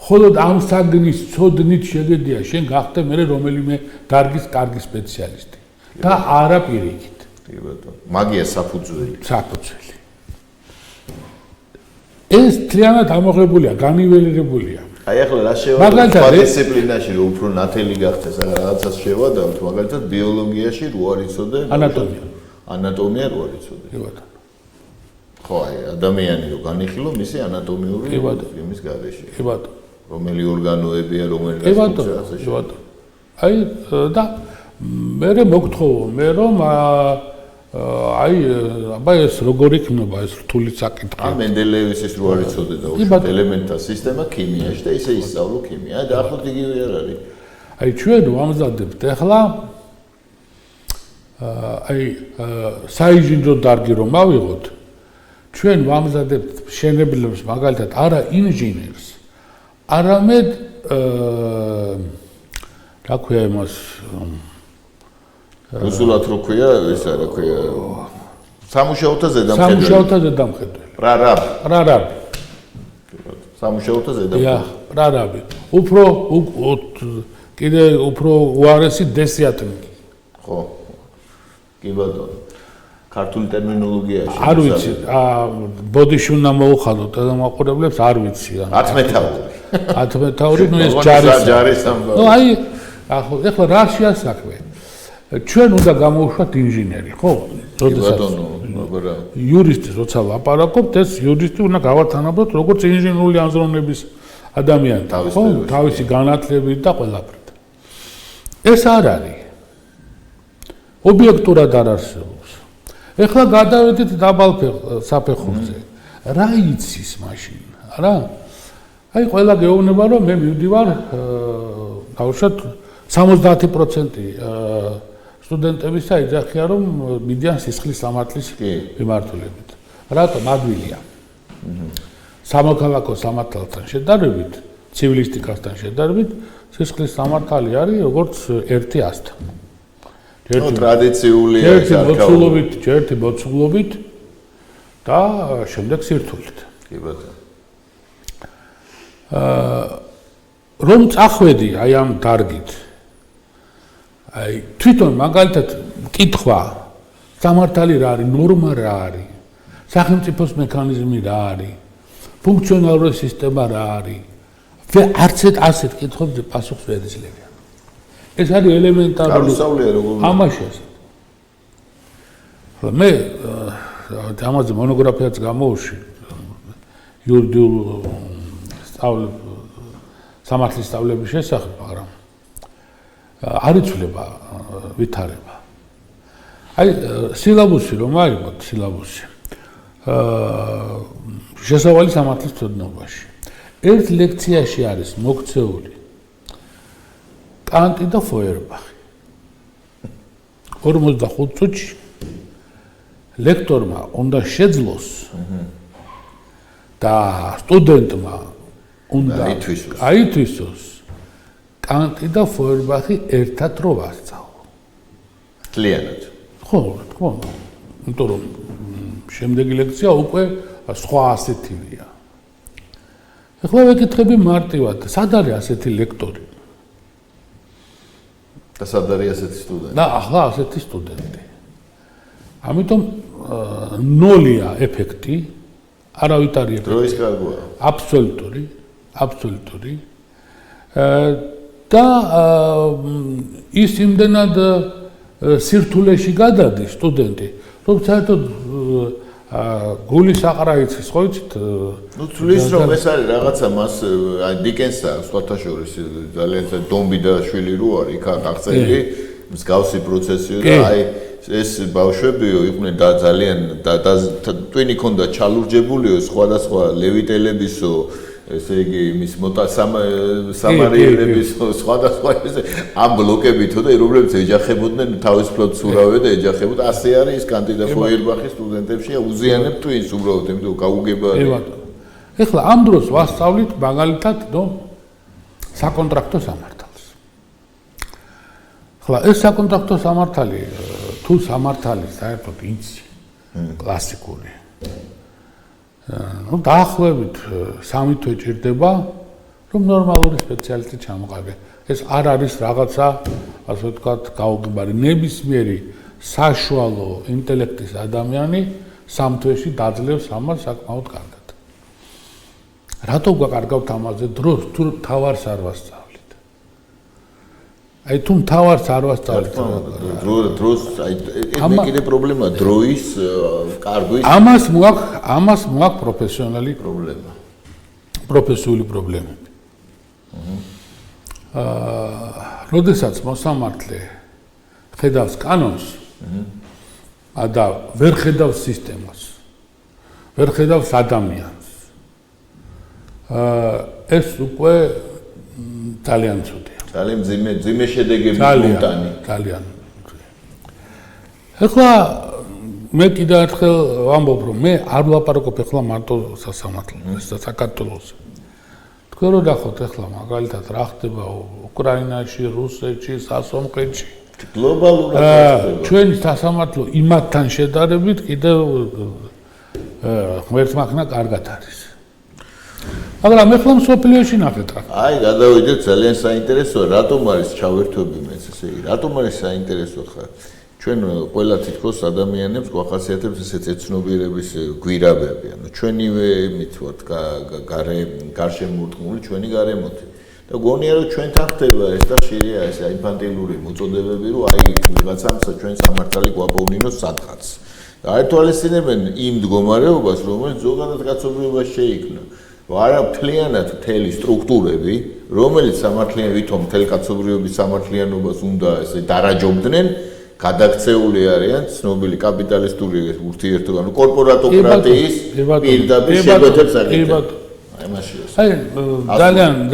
მხოლოდ ამ საგნის ცოდნით შეგედია შენ გახდე მე რომელიმე დარგის კარგი სპეციალისტი და არა პირიქით. კი ბატონო. მაგია საფუძველი. საფუძველი. ეს თლიანად ამოღებულია, განიველირებულია. აი ახლა რა შევადოთ დისციპლინაში რომ უფრო ნათელი გახდეს რაღაცას შევადოთ, მაგალითად ბიოლოგიაში რო არ იცოდე ანატომია რო არ იცოდე. კი ბატონო. ხო, აი ადამიანი რო განიხილო მისი ანატომიური იმის გარეშე. კი ბატონო. რომელი ორგანოებია, რომელი გასწავლება ასე შევადოთ. აი და მე მოგთხოვო მე რომ აი აბა ეს როგორ იქნება ეს რთული საკითხი. ან მენდელეევისის რო არ იცოდე და უშუალოდ ელემენტთა სისტემა ქიმიაში და ისე ისწავლო ქიმია. და ახლოთ იგივე არ არის. აი ჩვენ ვამზადებთ ახლა აი საინჟინრო დარგი რომ ავიღოთ, ჩვენ ვამზადებთ მშენებლებს მაგალითად არა ინჟინერს, არამედ რა ქვია იმას რუსულად რო ქვია, ეს რა ქვია? სამუშაოთა ზედამხედველი. პრარაბი. სამუშაოთა ზედამხედველი. პრარაბი. უფრო კიდე უფრო უარესი დესიატნიკი. ხო. კი ბატონო. ქართული ტერმინოლოგიაში. არ ვიცი, ბოდიში უნდა მოუხალოთ დემოკრატებს, არ ვიცი. 10 მეთაური. 10 მეთაური, ნუ ეს ჯარის ამბავი. ნუ აი, ახლა რა შეასაქმე? ჩვენ უნდა გამოვშვათ ინჟინერი, ხო? როდესაც იურისტი როცა ლაპარაკობთ, ეს იურისტი უნდა გავართანაბროთ როგორც ინჟინერული აზროვნების ადამიანი, ხო? თავისი განათლებით და ყველაფრით. ეს არ არის. ობიექტურად არ არსებობს. ეხლა გადავედით დაბალ საფეხურზე. რა იცის მაშინ, რა? აი ყველა გეუბნება რომ მე მივდივარ გავუშვათ 70% სტუდენტებისა იძახიან რომ მიდიან სისხლის სამართლის მიმართულებით. რატომ ადვილია? სამოქალაქო სამართალთან შედარებით, ცივილისტიკასთან შედარებით, სისხლის სამართალი არის როგორც ერთი ასთა. ტრადიციული ერთი მოცულობით და შემდეგ სირთულით. კი ბატონო. რომ წახვედი აი ამ დარგით აი თვითონ მაგალითად კითხვა სამართალი რა არის, ნორმა რა არის, სახელმწიფოს მექანიზმი რა არის, ფუნქციონალური სისტემა რა არის, არც ასეთ კითხვებზე პასუხს ვერ იძლევია. ეს არის ელემენტარული ამაშია. მე ამაზე მონოგრაფიაც გამოვუში იურიდიულ სამართლის სწავლების შესახებ, მაგრამ არ იცვლება ვითარება. აი სილაბუსი რომ აიღოთ, სილაბუსი შესავალი სამართლის ცოდნობაში. ერთ ლექციაში არის მოქცეული კანტი და ფოიერბახი. 45 წუთში ლექტორმა უნდა შეძლოს და სტუდენტმა უნდა აითვისოს კანტი და ფოიერბახი ერთად რო ვასწავლო. კლიანად. ხო, რა თქმა უნდა. იმიტომ რომ შემდეგი ლექცია უკვე სხვა ასეთივია. ეხლა ვეკითხები მარტივად, სად არის ასეთი ლექტორი? და სად არის ასეთი სტუდენტი? და ახლა ასეთი სტუდენტი. ამიტომ ნოლია ეფექტი, არავით არ ეფექტი. დროის კარგია. აბსოლუტური. და ის იმდენად სირთულეში გადადის სტუდენტი, რომ საერთოდ გულის აყრაიცის ხო იცით? ნუ თulis რომ ეს არის რაღაცა მას აი დიკენსა სხვათა შორის ძალიან დომბი და შვილი რო არის იქ აღწერილი მსგავსი პროცესიო და აი ეს ბავშვებიო იყვნენ და ძალიან ტვინი ქონდა ჩალურჯებულიო სხვადასხვა ლევიტელებისო ესე იგი იმის სამარიელების სხვადასხვა ამ ბლოკებითო და რომლებიც ეჯახებოდნენ თავისუფლად სურავე და ეჯახებოდა ასე არის ის კანდიდატ ფოიერბახის სტუდენტებში უზიანებ twins უბრალოდ იმიტომ გაუგება ეხლა ამ დროს ვასწავლით მაგალითად ნო საკონტრაქტო სამართალს ეხლა ეს საკონტრაქტო სამართალი თუ სამართალი საერთოდ იცი კლასიკური ну დაახლოებით 3 თვე ჭირდება რომ ნორმალური სპეციალისტი ჩამოყალიბდეს ეს არ არის რაღაცა ასე ვთქვათ გაუგებარი ნებისმიერი საშუალო ინტელექტის ადამიანი 3 თვეში დაძლევს ამას საკმაოდ კარგად რატო გვაკარგავთ ამაზე დროს თუ თავარს არ ვასწავლით აი თუ თავარს არ ვასწავლით დროს აი მე კიდე პრობლემა დროის კარგვის ამას მოაქვს პროფესიონალი პროფესიული პრობლემები როდესაც მოსამართლე ხედავს კანონს და ვერ ხედავს სისტემას ვერ ხედავს ადამიანს ეს უკვე ძალიან ცუდია ძალიან ძიმე შედეგები მომტანი ძალიან ეხლა მე კიდევ ერთხელ ვამბობ რომ მე არ ვლაპარაკობ ეხლა მარტო სასამართლოს და საქართველოს თქვენ რო ნახოთ ეხლა მაგალითად რა ხდება უკრაინაში რუსეთში სასონყეთში გლობალურად ჩვენი სასამართლო იმათთან შედარებით კიდევ ღმერთმახნა კარგად არის მაგრამ ეხლა მსოფლიოში ნახეთ რა აი გადავიდეთ ძალიან საინტერესოა რატომ არის ჩავერთვები მეც ესე იგი რატომ არის საინტერესო ხარ ჩვენ ყველა თითქოს ადამიანებს გვახასიათებს ესე წეცნობიერების გვირავები ანუ ჩვენივე მithვათ გარშემორტყმული ჩვენი გარემოთი და გონია რომ ჩვენთან ხდება ეს და ხშირია ეს ინფანტილური მოწოდებები რომ აი ვიღაცამ ჩვენ სამართალი გვაპოვნინოს სადღაც და აერთვალისწინებენ იმ მდგომარეობას რომელიც ზოგადად კაცობრიობაში შეიქმნა არა მთლიანად მთელი სტრუქტურები რომელიც სამართლიან ვითომ მთელ კაცობრიობის სამართლიანობას უნდა ესე დარაჯობდნენ გადაქცეული არიან ცნობილი კაპიტალისტური ურთიერთობა ანუ კორპორატოკრატიის პირდაპირ შეგვეთებს აკეთებს აი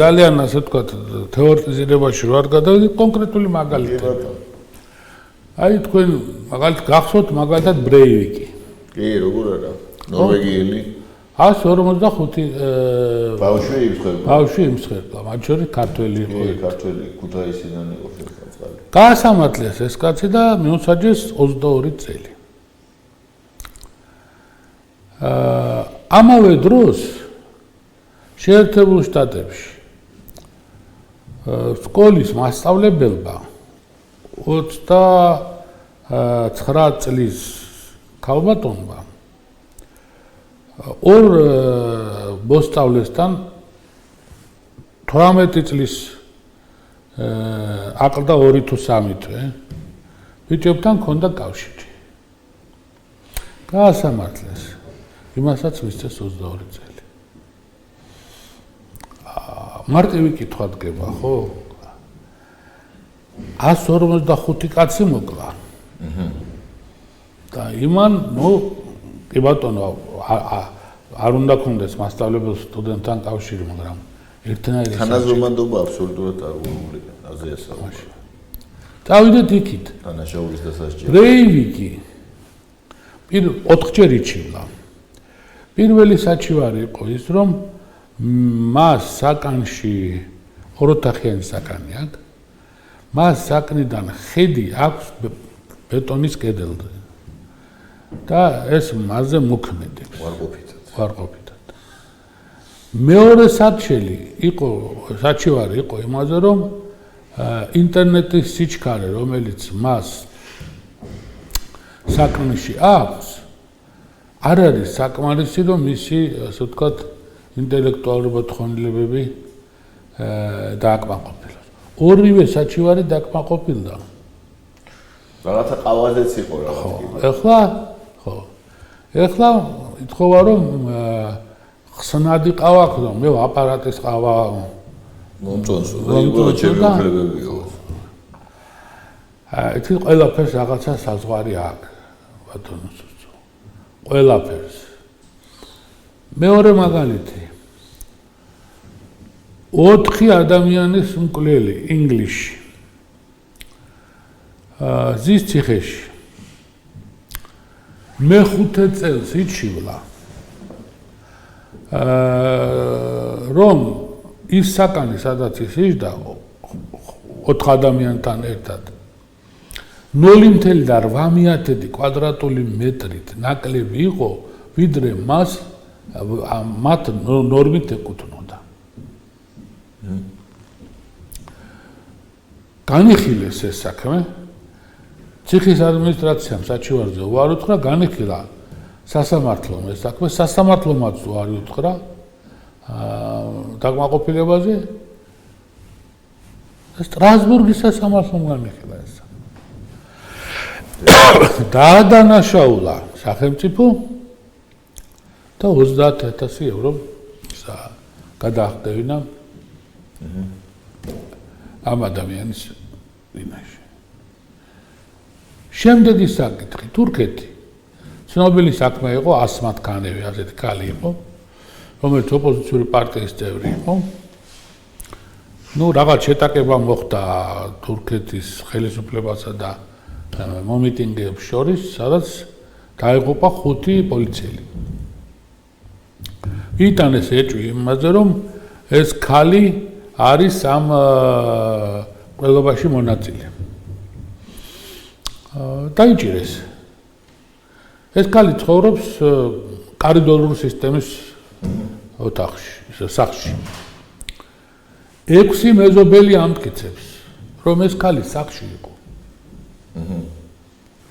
ძალიან ასე ვთქვათ თეორეტიზირებაში რო არ გადავიდეთ კონკრეტული მაგალითები აი თქვენ მაგალითად გახსოვთ მაგალითად ბრეივიკი კი როგორ არა ნორვეგიელი 145 ბავშვი იმსხერდა მათ შორის ქართველი იყო ქართველი ქუთაისიდან იყო შეწყალი გაასამართლეს ეს კაცი და მიუსაჯეს 22 წელი ამავე დროს შეერთებულ შტატებში სკოლის მასწავლებელმა 29 წლის ქალბატონმა ორ მოსწავლესთან 18 წლის აყრდა 2 თუ 3 თვე ბიჭებთან ჰქონდა კავშირი გაასამართლეს იმასაც მისცეს 22 წელი მარტივი კითხვა დგება ხო 155 კაცი მოკლა და იმან ნუ კი ბატონო არ უნდა კონდეს მასწავლებელ სტუდენტთან კავშირი მაგრამ ერთნაირი თანაზომადობა აბსოლუტურად არ უნდა აზია საუბარი დავიდეთ იქით თანაშაურის დასაჯი ბრეივიკი 4-ჯერ იჩივლა პირველი საჩივარი იყო ის რომ მას საკანში ოროთახიანი საკანი აქვს მას საკნიდან ხედი აქვს ბეტონის კედელზე და ეს მასზე მოქმედებს ვარყოფითად მეორე საჩივარი იყო იმაზე რომ ინტერნეტის სიჩქარე რომელიც მას საკნში აქვს არ არის საკმარისი რომ მისი ასე ვთქვათ ინტელექტუალური თხოვნილებები დააკმაყოფილოს ორივე საჩივარი დააკმაყოფილდა რაღაცა ყავაზეც იყო რაღაც ეხლა ხო ეხლა ითხოვა რომ ხსნადი ყავა აქვს რომ მე აპარატის ყავა მომწონს და ჩემებებიო. ეთი ყველაფერს რაღაცა საზღვარი აქვს ბატონო სუცო. ყველაფერს. მეორე მაგალითი 4 ადამიანის მკვლელი ინგლისში. ზის ციხეში. მე-5 წელს იჩივლა. რომ ის საკანი სადაც ის იჯდა 4 ადამიანთან ერთად 0.8 კვადრატული მეტრით ნაკლები იყო, ვიდრე მათ ნორმით ეკუთვნოდა. განიხილეს ეს საქმე. ციხის ადმინისტრაციამ საჩივარზე უარი უთხრა, განიხილა სასამართლომ ეს საქმე, სასამართლომაც უარი უთხრა დაკმაყოფილებაზე. სტრასბურგის სასამართლომ განიხილა ეს საქმე. დაადანაშაულა სახელმწიფო და 30,000 ევრო გადაახდევინა ამ ადამიანის ვინაში. შემდეგი საკითხი, თურქეთი. ცნობილი საქმე იყო ასმათ ქანევი, ასეთი ქალი იყო, რომელიც ოპოზიციური პარტიის წევრი იყო. რაღაც შეტაკება მოხდა თურქეთის ხელისუფლებასა და მომიტინგეებს შორის, სადაც დაიღუპა 5 პოლიციელი. იტანეს ეჭვი იმაზე, რომ ეს ქალი არის ამ ყველობაში მონაწილე. დაიჭირეს. ეს ქალი ცხოვრობს კარიდორული სისტემის ოთახში, სახლში. 6 მეზობელი ამტკიცებს, რომ ეს ქალი სახლში იყო.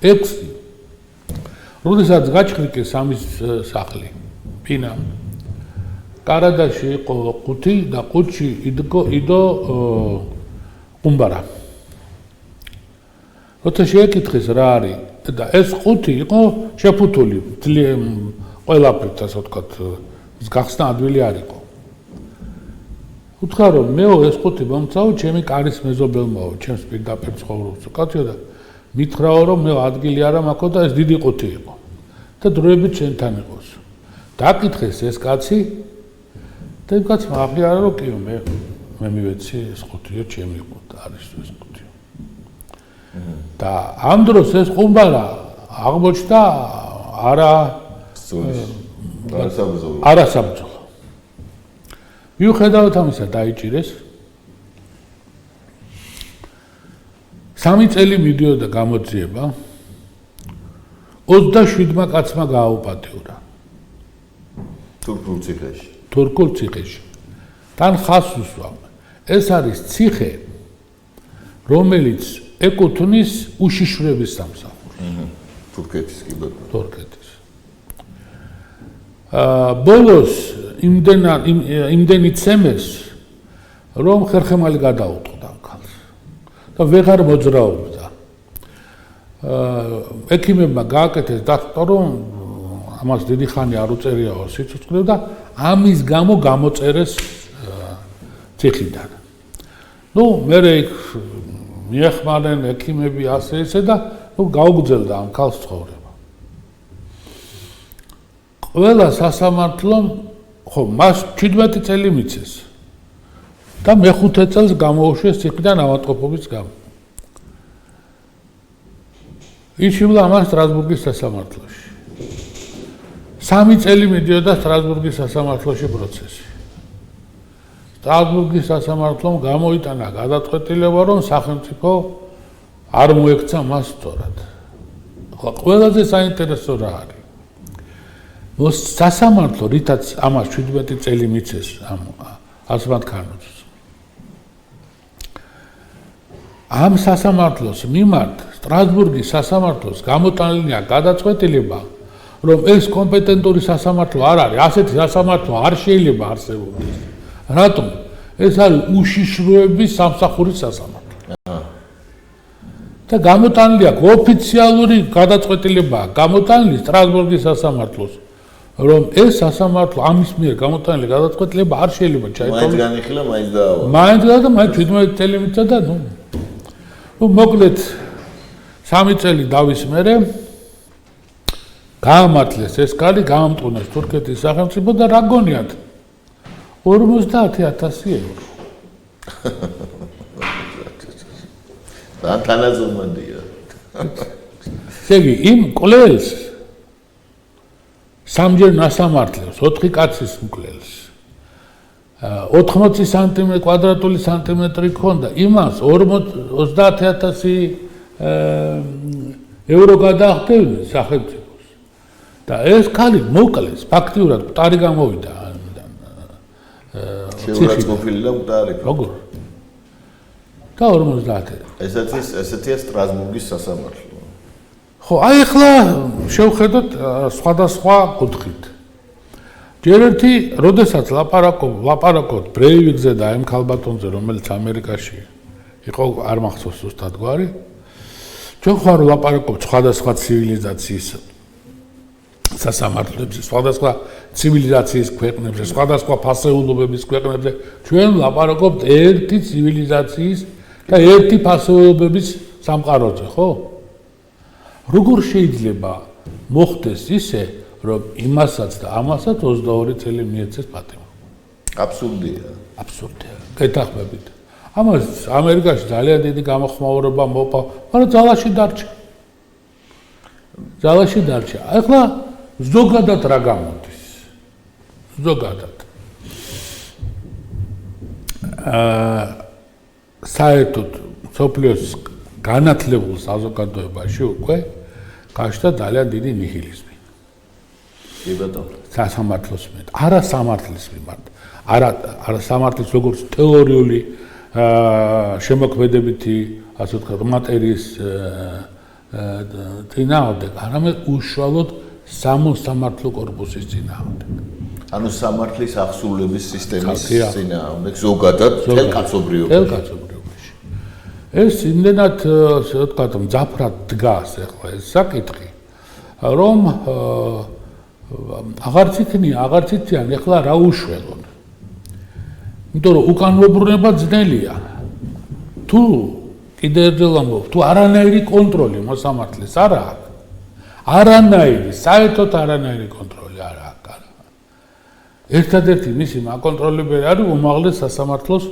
6. როდესაც გაჩხრიკეს ამის სახლი, პინა. კარადაში იყო 5 და 5-ში იდო ყუმბარა. როცა შეეკითხეს რა არის და ეს 5 იყო შეფუთული, ყველაფერთ ასე ვთქვათ, ის გახსნა ადვილი არ იყო. უთხრა რომ მეო ეს 5 მომცაო, ჩემი კარის მეზობელმაო, ჩემს პირდაპირ ცხოვრობს კაცო და მითხრაო რომ მე ადგილი არა მაქვს და ეს დიდი 5 იყო. და დროებით შენთან იყოს. დაკითხეს ეს კაცი და იმ კაცმა აღიარა რომ კიო მე მივეცი ეს 5-ია ჩემი არის ეს 5. და ამ დროს ეს ყუმბარა აღმოჩნდა არასაბრძოლო. მიუხედავად ამისა დაიჭირეს. 3 წელი მიდიოდა გამოძიება. 27 კაცმა გააუპატიურა. თურქულ ციხეში. თან ხაზს უსვამ. ეს არის ციხე, რომელიც ეკუთვნის უშიშროების სამსახურს. თურქეთის კი ბატონო. თურქეთის. ბოლოს იმდენი ცემეს, რომ ხერხემალი გადაუტყდა ქალს და ვეღარ მოძრაობდა. ექიმებმა გააკეთეს დათქმა, რომ ამას დიდი ხანი არ უწერიაო სიცოცხლე და ამის გამო გამოწერეს ციხიდან. მერე იქ მიეხმარნენ ექიმები ასე ესე და გაუგრძელდა ამ ქალს ცხოვრება. ყველა სასამართლომ მას 17 წელი მიცეს და მე-5 წელს გამოუშვეს ციხიდან ავადმყოფობის გამო. იჩივლა ამას სტრასბურგის სასამართლოში. 3 წელი მიდიოდა სტრასბურგის სასამართლოში პროცესი. სტრასბურგის სასამართლომ გამოიტანა გადაწყვეტილება, რომ სახელმწიფო არ მოექცა მას სწორად. ყველაზე საინტერესო რა არის? სასამართლო, რითაც ამას 17 წელი მიცეს ამ ასმათ ქანოს. ამ სასამართლოს მიმართ სტრასბურგის სასამართლოს გამოტანილია გადაწყვეტილება, რომ ეს კომპეტენტური სასამართლო არ არის, ასეთი სასამართლო არ შეიძლება არსებობდეს. რატომ? ეს არის უშიშროების სამსახურის სასამართლო. და გამოტანილი აქვს ოფიციალური გადაწყვეტილებაა გამოტანილი სტრასბურგის სასამართლოს რომ ეს სასამართლო ამის მიერ გამოტანილი გადაწყვეტილება არ შეიძლება ჩაითვალოს მაინც განიხილა მაინც დაავა მაინც და მაინც 17 წელი მიწა და ნუ მოკლედ 3 წელი დავის მერე გაამართლეს ეს კარი გაამტყუნეს თურქეთის სახელმწიფო და რა გონიათ 50,000 евро და თანაზომადია შეგი იმ კვლელს სამჯერ ნასამართლებს 4 კაცის მკვლელს 80 სანტიმეტრი კვადრატული სანტიმეტრი ქონდა იმას 30,000 евро გადაახდევდნენ სახელმწიფოს და ეს ქალი მოკლეს ფაქტიურად მტარი გამოვიდა შეურაცხმყოფილი და მტარი როგორ და 50 ესეთია სტრასბურგის სასამართლო ხო აი ახლა შევხედოთ სხვადასხვა კუთხით ჯერ ერთი როდესაც ლაპარაკობთ ბრეივიკზე და ამ ქალბატონზე რომელიც ამერიკაში იყო არ მახსოვს ზუსტად გვარი ჩვენ ხარ ლაპარაკობთ სხვადასხვა ცივილიზაციის სასამართლოებზე სხვადასხვა ცივილიზაციის ქვეყნებზე სხვადასხვა ფასეულობების ქვეყნებზე ჩვენ ლაპარაკობთ ერთი ცივილიზაციის და ერთი ფასეულობების სამყაროზე ხო როგორ შეიძლება მოხდეს ისე რომ იმასაც და ამასაც 22 წელი მიეცეს პატივა აბსურდია კეთახმებით ამას ამერიკაში ძალიან დიდი გამოხმაურება მოპა მაგრამ ძალაში დარჩა ახლა ზოგადად რა გამოდის ზოგადად საერთოდ სოფლიოს განათლებულ საზოგადოებაში უკვე გაჩნდა ძალიან დიდი ნიჰილიზმი კი ბატონო სასამართლოს მიმართ არა სამართლის მიმართ არა სამართლის როგორც თეორიული შემოქმედებითი ასე ვთქვათ მატერიის წინააღმდეგ არამედ უშუალოდ სამართლო კორპუსის წინააღმდეგ ანუ სამართლის აღსრულების სისტემის წინააღმდეგ ზოგადად თელ კაცობრიობაში ეს იმდენად ასე ვთქვათ მძაფრად დგას ახლა ეს საკითხი რომ აღარც იციან ახლა რა უშველონ იმიტომ რომ უკანმობრუნება ძნელია თუ კიდევ ერთხელ ამბობ თუ არანაირი კონტროლი მოსამართლეს არ აქვს არანაირი საერთოდ არანაირი კონტროლი არ აქვს ერთადერთი მისი მაკონტროლებელი არის უმაღლეს სასამართლოს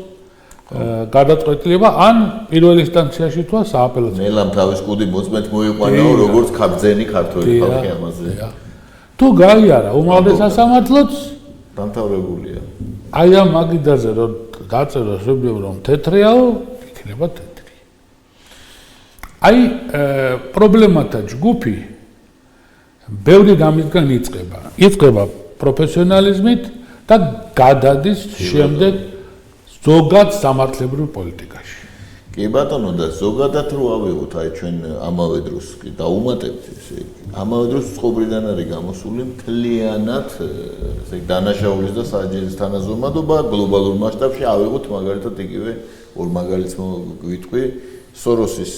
გადაწყვეტილება ან პირველ ინსტანციაში თუ სააპელაციო მელამ თავის კუდი მოწმეთ მოიყვანაო როგორც ქაბძენი ქართველი ხალხი ამაზე თუ გაიარა უმაღლეს სასამართლოც დამთავრებულია აი ამ მაგიდაზე რომ დაწეროს რომ თეთრიაო იქნება თეთრი აი პრობლემათა ჯგუფი ბევრი გამისგან იწყება პროფესიონალიზმით და გადადის შემდეგ ზოგად სამართლებრივ პოლიტიკაში. კი ბატონო და ზოგადად რო ავიღოთ აი ჩვენ ამავე დროს კი დაუმატებთ ესე ამავე დროს წყობრიდან არის გამოსული მთლიანად ესე დანაშაულის და საჯერის თანაზომადობა გლობალურ მასშტაბში ავიღოთ მაგალითად იგივე ორ მაგალითს მოვიტყვი სოროსის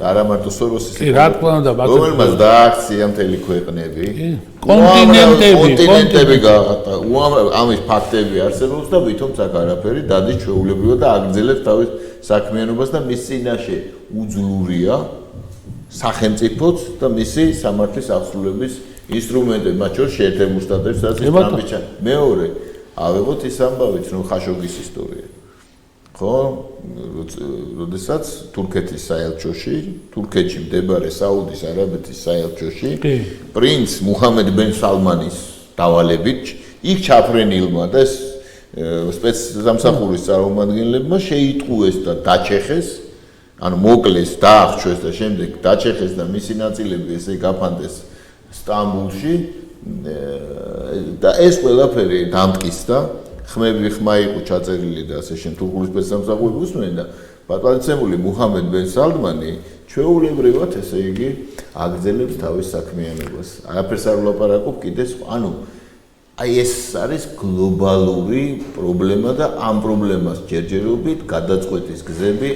და არა მარტო სოროსის კი რა თქმა უნდა რომელმაც დააქცია მთელი ქვეყნები კონტინენტები გაყატა ამის ფაქტები არსებობს და ვითომ აქ არაფერი დადის ჩვეულებრივად და აგრძელებს თავის საქმიანობას და მის წინაშე უძლურია სახელმწიფოც და მისი სამართლის აღსრულების ინსტრუმენტები მათ შორის შეერთებულ შტატებში სადაც ტრამპი მეორე ავიღოთ ის ამბავით რომ ხაშოგის ისტორია ხო როდესაც თურქეთის საელჩოში თურქეთში მდებარე საუდის არაბეთის საელჩოში პრინც მუჰამედ ბენ სალმანის დავალებით იქ ჩაფრენილმა და სპეცსამსახურის წარმომადგენლებმა შეიტყუეს და დაჩეხეს ანუ მოკლეს დაახჩვეს და შემდეგ დაჩეხეს და მისი ნაწილები ესე გაფანდეს სტამბულში და ეს ყველაფერი დამტკიცდა ხმები ხმა იყო ჩაწერილი და ასე შენ თურქული სპეცსამსახურები უსმენ და პატრიცემული მუჰამედ ბენ სალმანი ჩვეულებრივად ესე იგი აგრძელებს თავის საქმიანობას არაფერს არ ვლაპარაკობ კიდეს ანუ აი ეს არის გლობალური პრობლემა და ამ პრობლემას ჯერჯერობით გადაწყვეტის გზები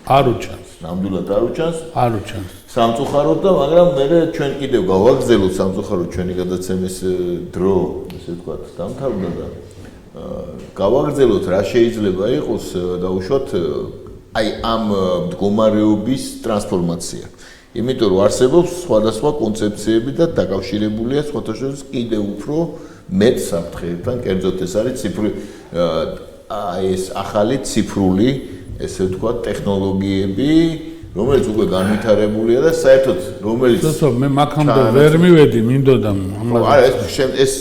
არ უჩანს ნამდვილად არ უჩანს. არ უჩანს. სამწუხაროდ და მაგრამ მე ჩვენ კიდევ გავაგრძელოთ სამწუხაროდ ჩვენი გადაცემის დრო, ესე ვთქვათ, დამთავრდა და გავაგრძელოთ რა შეიძლება იყოს დაუშვათ აი ამ მდგომარეობის ტრანსფორმაცია. იმიტომ რომ არსებობს სხვადასხვა კონცეფციები და დაკავშირებულია სხვათა შორის კიდევ უფრო მეტ საფრთხეებთან, კერძოდ ეს არის ეს ახალი ციფრული, ესე ვთქვათ, ტექნოლოგიები, რომელიც უკვე განვითარებულია და საერთოდ რომელიც მე მაგამდე ვერ მივედი, მინდოდა არა ეს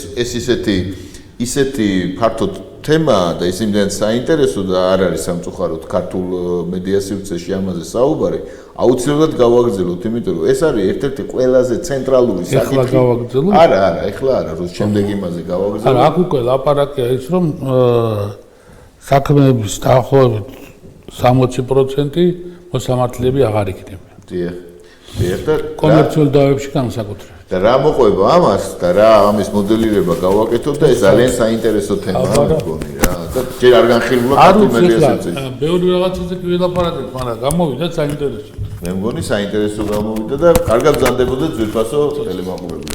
ისეთი ფართო თემაა და ის იმდენად საინტერესო და არ არის სამწუხაროდ ქართულ მედია სივრცეში ამაზე საუბარი, აუცილებლად გავაგრძელოთ, იმიტომ რომ ეს არის ერთ-ერთი ყველაზე ცენტრალური საკითხი. ეხლა გავაგრძელოთ? არა, ეხლა არა, რომ შემდეგ იმაზე გავაგრძელოთ. არა, აქ უკვე ლაპარაკია ის, რომ საქმეების დაახლოებით 60% მოსამართლეები აღარ იქნება. დიახ. და კომერციულ დავებში განსაკუთრებით. და რა მოყვება ამას და რა ამის მოდელირება გავაკეთოთ და ეს ძალიან საინტერესო თემაა მგონი რა. და ჯერ არ განხილულა ქართულ მედია სივრცეში. ბევრი რაღაცაზე კი ვილაპარაკეთ, მაგრამ გამოვიდა საინტერესო. მე მგონი საინტერესო გამოვიდა და კარგად გზანდებოდეთ ძვირფასო ტელემაყურებლები.